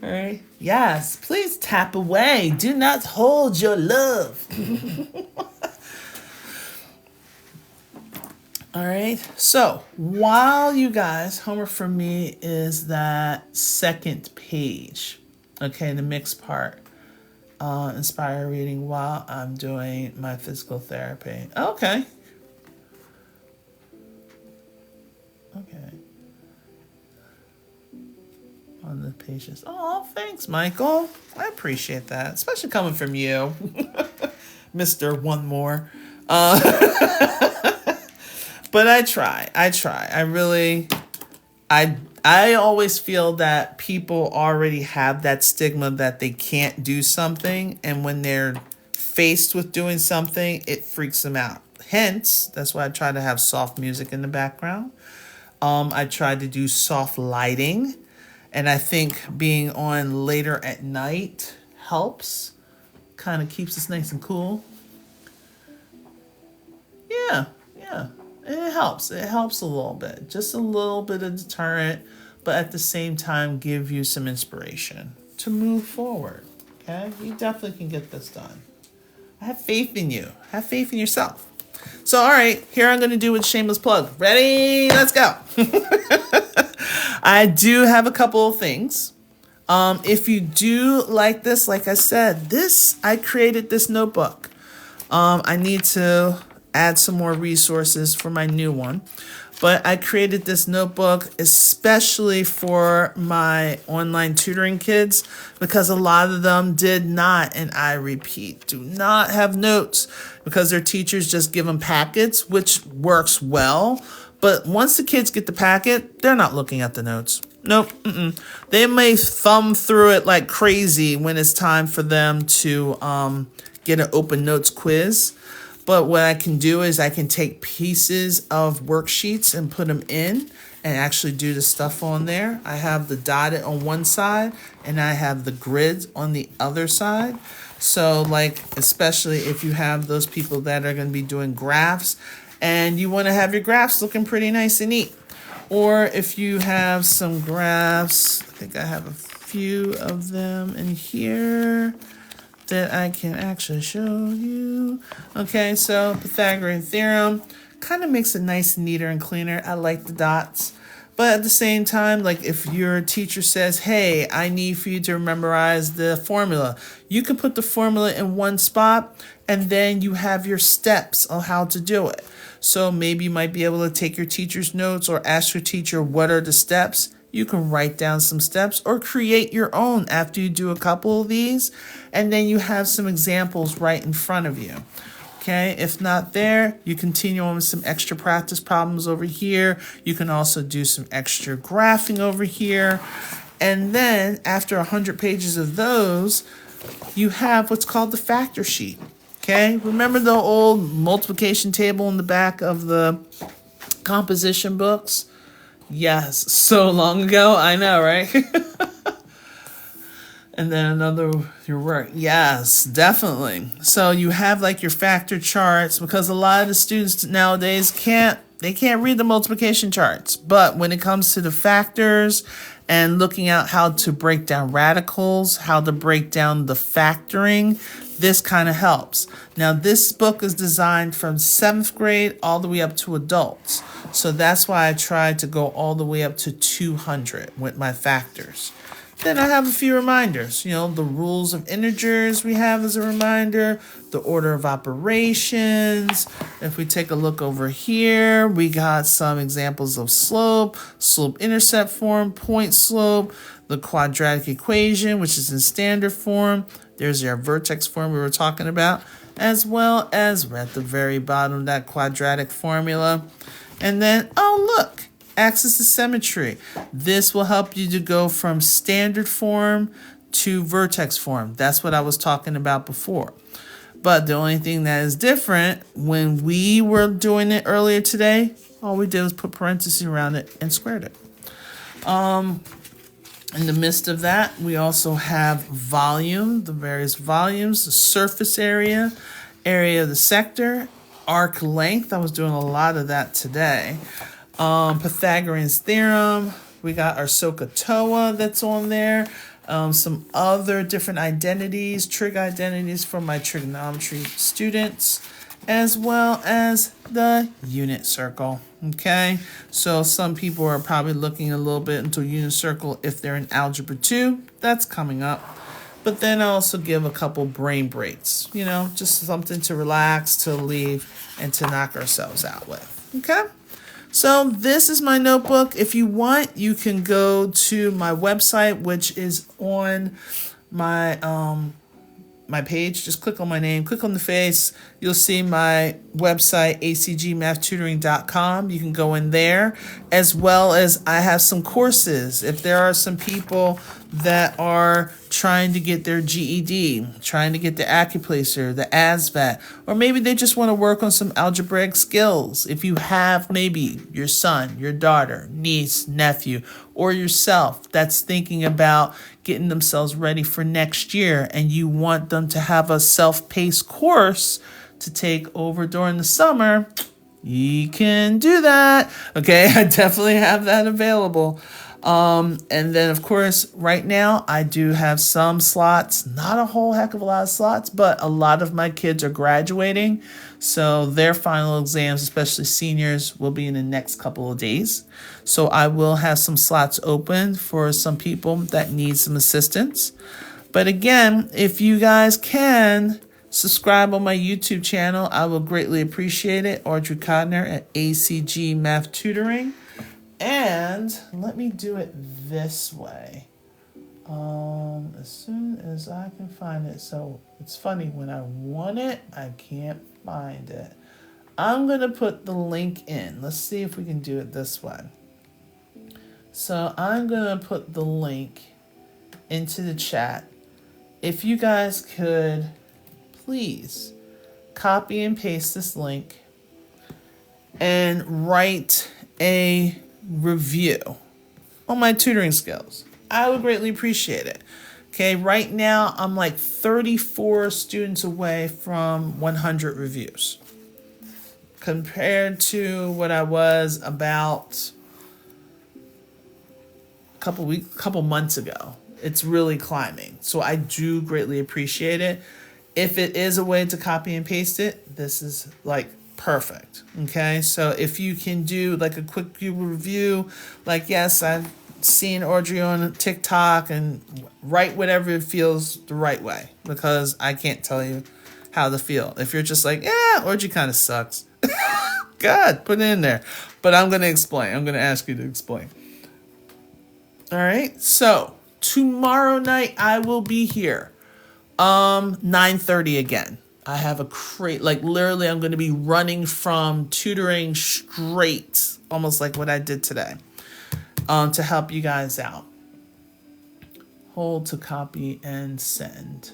All right. Yes, please tap away. Do not hold your love. All right. So while you guys, homework for me is that second page. Okay, the mixed part. Inspire reading while I'm doing my physical therapy. Okay. On the pages. Oh, thanks, Michael. I appreciate that, especially coming from you, Mr. One More. But I try. I always feel that people already have that stigma that they can't do something. And when they're faced with doing something, it freaks them out. Hence, that's why I try to have soft music in the background. I try to do soft lighting. And I think being on later at night helps. Kind of keeps us nice and cool. Yeah. It helps. It helps a little bit. Just a little bit of deterrent, but at the same time give you some inspiration to move forward. Okay? You definitely can get this done. I have faith in you. Have faith in yourself. So, all right, here I'm going to do a shameless plug. Ready? Let's go. I do have a couple of things. If you do like this, like I said, I created this notebook. I need to add some more resources for my new one. But I created this notebook especially for my online tutoring kids because a lot of them did not, and I repeat, do not have notes because their teachers just give them packets, which works well. But once the kids get the packet, they're not looking at the notes. Nope. They may thumb through it like crazy when it's time for them to get an open notes quiz. But what I can do is I can take pieces of worksheets and put them in and actually do the stuff on there. I have the dotted on one side and I have the grids on the other side. So especially if you have those people that are going to be doing graphs and you want to have your graphs looking pretty nice and neat. Or if you have some graphs, I think I have a few of them in here that I can actually show you. Okay, so Pythagorean theorem kind of makes it nice and neater and cleaner. I like the dots. But at the same time, if your teacher says, hey, I need for you to memorize the formula, you can put the formula in one spot and then you have your steps on how to do it. So maybe you might be able to take your teacher's notes or ask your teacher, what are the steps? You can write down some steps or create your own after you do a couple of these. And then you have some examples right in front of you. Okay, if not there, you continue on with some extra practice problems over here. You can also do some extra graphing over here. And then after 100 pages of those, you have what's called the factor sheet. Okay, remember the old multiplication table in the back of the composition books? Yes, so long ago, I know, right? And then your work. Yes, definitely. So you have your factor charts because a lot of the students nowadays can't read the multiplication charts. But when it comes to the factors and looking at how to break down radicals, how to break down the factoring, this kind of helps. Now, this book is designed from 7th grade all the way up to adults. So that's why I tried to go all the way up to 200 with my factors. Then I have a few reminders. The rules of integers we have as a reminder, the order of operations. If we take a look over here, we got some examples of slope-intercept form, point slope, the quadratic equation, which is in standard form. There's our vertex form we were talking about. as well as at the very bottom, that quadratic formula. And then, oh look, axis of symmetry. This will help you to go from standard form to vertex form. That's what I was talking about before. But the only thing that is different, when we were doing it earlier today, all we did was put parentheses around it and squared it. In the midst of that, we also have volume, the various volumes, the surface area, area of the sector, arc length. I was doing a lot of that today. Pythagorean's theorem. We got our SOHCAHTOA that's on there. Some other different identities, trig identities for my trigonometry students, as well as the unit circle. Okay, so some people are probably looking a little bit into unit circle if they're in Algebra 2. That's coming up. But then I also give a couple brain breaks, you know, just something to relax, to leave, and to knock ourselves out with. Okay? So this is my notebook. If you want, you can go to my website, which is on my my page. Just click on my name, click on the face. You'll see my website, acgmathtutoring.com. You can go in there, as well as I have some courses. If there are some people that are trying to get their GED, trying to get the Accuplacer, the ASVAT, or maybe they just want to work on some algebraic skills. If you have maybe your son, your daughter, niece, nephew, or yourself that's thinking about getting themselves ready for next year and you want them to have a self-paced course to take over during the summer, you can do that. Okay, I definitely have that available. And then, of course, right now, I do have some slots, not a whole heck of a lot of slots, but a lot of my kids are graduating. So their final exams, especially seniors, will be in the next couple of days. So I will have some slots open for some people that need some assistance. But again, if you guys can subscribe on my YouTube channel, I will greatly appreciate it. Audrey Codner at ACG Math Tutoring. And let me do it this way. As soon as I can find it. So it's funny, when I want it, I can't find it. I'm going to put the link in. Let's see if we can do it this way. So I'm going to put the link into the chat. If you guys could please copy and paste this link and write a review on my tutoring skills, I would greatly appreciate it. Okay, right now I'm like 34 students away from 100 reviews compared to what I was about a couple months ago. It's really climbing, so I do greatly appreciate it. If it is a way to copy and paste it, this is like perfect. Okay, so if you can do like a quick review, like, yes, I've seen Audrey on TikTok, and write whatever it feels the right way, because I can't tell you how to feel. If you're just like, yeah, Audrey kind of sucks, God, put it in there. But I'm going to explain. I'm going to ask you to explain. All right, so tomorrow night I will be here 9:30 again. I have a literally I'm going to be running from tutoring straight, almost like what I did today, to help you guys out. Hold to copy and send.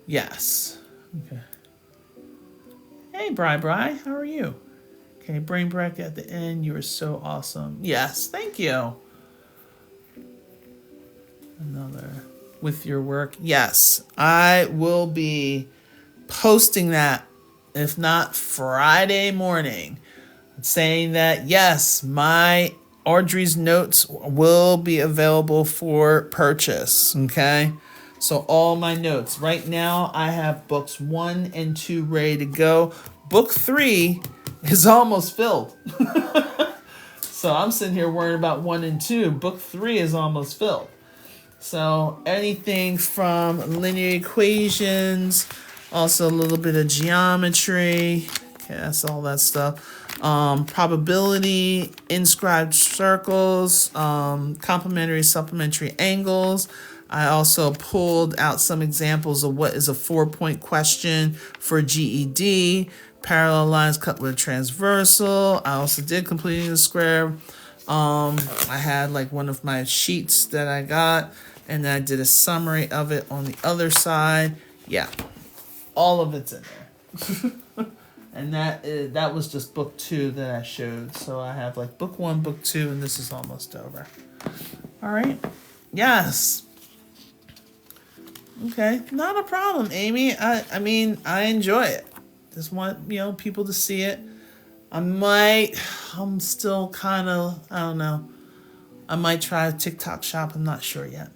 Yes. Okay. Hey, Bri, how are you? Okay, brain break at the end. You are so awesome. Yes, thank you. Another with your work. Yes, I will be posting that, if not Friday morning, saying that yes, my Audrey's notes will be available for purchase. Okay, so all my notes right now, I have books 1 and 2 ready to go. Book 3 is almost filled. So I'm sitting here worrying about 1 and 2. Book 3 is almost filled. So anything from linear equations, also a little bit of geometry, okay, that's all that stuff. Probability, inscribed circles, complementary, supplementary angles. I also pulled out some examples of what is a 4-point question for GED, parallel lines cut with transversal. I also did completing the square. I had like one of my sheets that I got, and then I did a summary of it on the other side. Yeah, all of it's in there. And that was just book 2 that I showed. So I have like book 1, book 2, and this is almost over. All right. Yes. Okay. Not a problem, Amy. I mean, I enjoy it. Just want, people to see it. I'm still kind of, I don't know. I might try a TikTok shop. I'm not sure yet.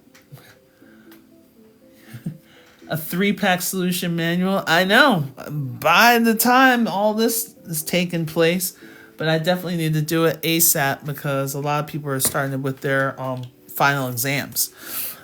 A 3-pack solution manual. I know. By the time all this is taking place, but I definitely need to do it ASAP because a lot of people are starting with their final exams.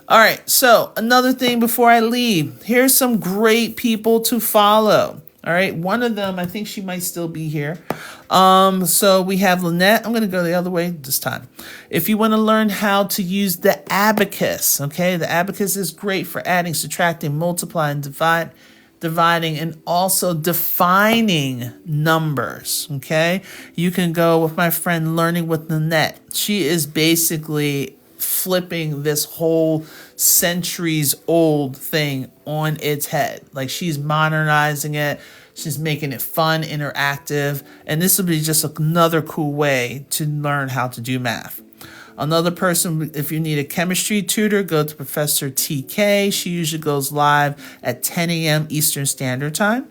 All right. So another thing before I leave, here's some great people to follow. All right. One of them, I think she might still be here. So we have Lynette. I'm going to go the other way this time. If you want to learn how to use the abacus, okay, the abacus is great for adding, subtracting, multiplying, dividing, and also defining numbers, okay? You can go with my friend Learning with Lynette. She is basically flipping this whole centuries old thing on its head. Like, she's modernizing it. She's making it fun, interactive, and this will be just another cool way to learn how to do math. Another person, if you need a chemistry tutor, go to Professor TK. She usually goes live at 10 a.m. Eastern Standard Time.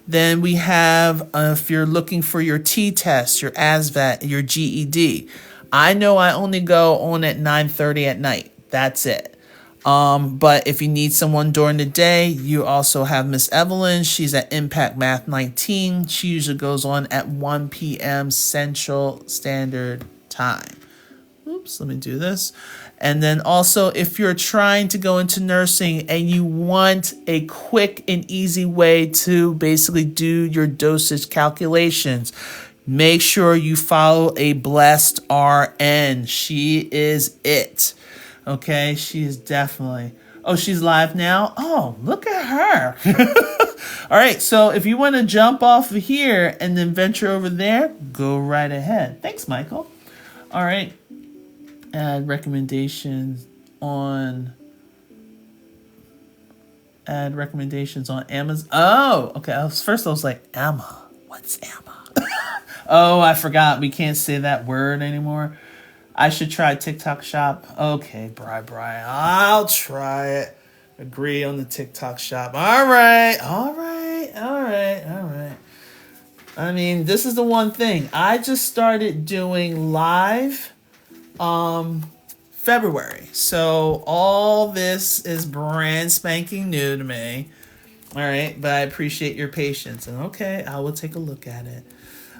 Then we have, if you're looking for your T-test, your ASVAT, your GED. I know I only go on at 9:30 at night. That's it. But if you need someone during the day, you also have Miss Evelyn. She's at Impact Math 19. She usually goes on at 1 p.m. Central Standard Time. Oops, let me do this. And then also, if you're trying to go into nursing and you want a quick and easy way to basically do your dosage calculations, make sure you follow a blessed RN. She is it. Okay, she is definitely. Oh, she's live now? Oh, look at her. All right, so if you want to jump off of here and then venture over there, go right ahead. Thanks, Michael. All right. Add recommendations on Amazon. Oh, okay. First I was like, Emma. What's Emma? Oh, I forgot. We can't say that word anymore. I should try TikTok shop. Okay, Brian. I'll try it. Agree on the TikTok shop. All right. I mean, this is the one thing. I just started doing live February. So all this is brand spanking new to me. All right, but I appreciate your patience. And okay, I will take a look at it.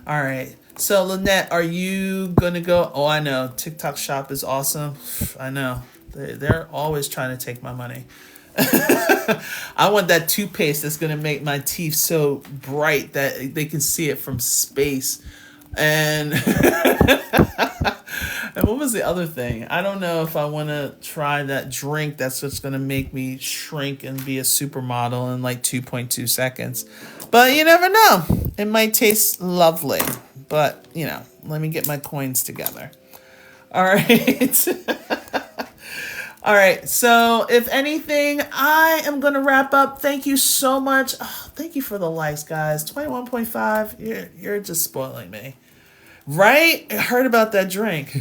All right. So, Lynette, are you going to go? Oh, I know. TikTok shop is awesome. I know. They're always trying to take my money. I want that toothpaste that's going to make my teeth so bright that they can see it from space. And and what was the other thing? I don't know if I want to try that drink that's just going to make me shrink and be a supermodel in like 2.2 seconds. But you never know. It might taste lovely. But, let me get my coins together. All right. All right. So, if anything, I am going to wrap up. Thank you so much. Oh, thank you for the likes, guys. 21.5. You're just spoiling me. Right? I heard about that drink.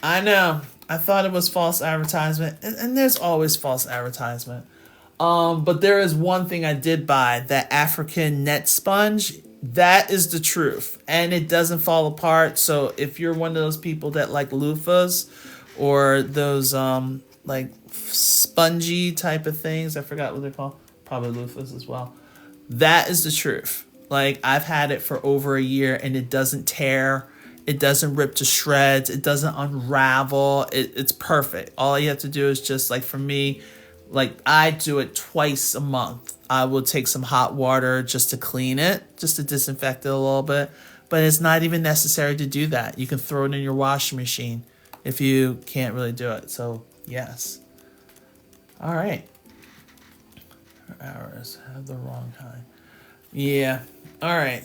I know. I thought it was false advertisement. And there's always false advertisement. But there is one thing I did buy, that African net sponge. That is the truth. And it doesn't fall apart. So if you're one of those people that like loofahs or those like spongy type of things, I forgot what they're called. Probably loofahs as well. That is the truth. Like, I've had it for over a year and it doesn't tear. It doesn't rip to shreds. It doesn't unravel. It's perfect. All you have to do is just, like, for me, like, I do it twice a month. I will take some hot water just to clean it, just to disinfect it a little bit. But it's not even necessary to do that. You can throw it in your washing machine if you can't really do it. So, yes. All right. Hours have the wrong time. Yeah. All right.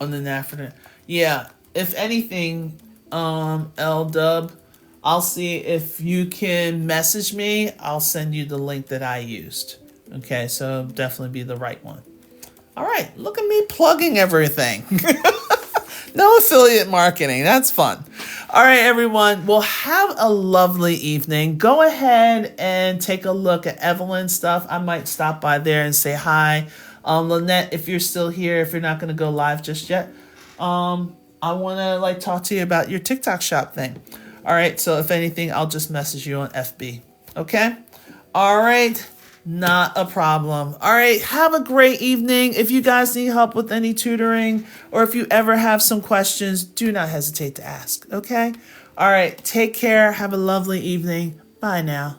On the afternoon. Yeah. If anything, L Dub, I'll see if you can message me. I'll send you the link that I used. Okay, so definitely be the right one. All right, look at me plugging everything. No affiliate marketing. That's fun. All right, everyone. Well, have a lovely evening. Go ahead and take a look at Evelyn's stuff. I might stop by there and say hi. Lynette, if you're still here, if you're not going to go live just yet, I want to talk to you about your TikTok shop thing. All right. So if anything, I'll just message you on FB. Okay. All right. Not a problem. All right. Have a great evening. If you guys need help with any tutoring or if you ever have some questions, do not hesitate to ask. Okay. All right. Take care. Have a lovely evening. Bye now.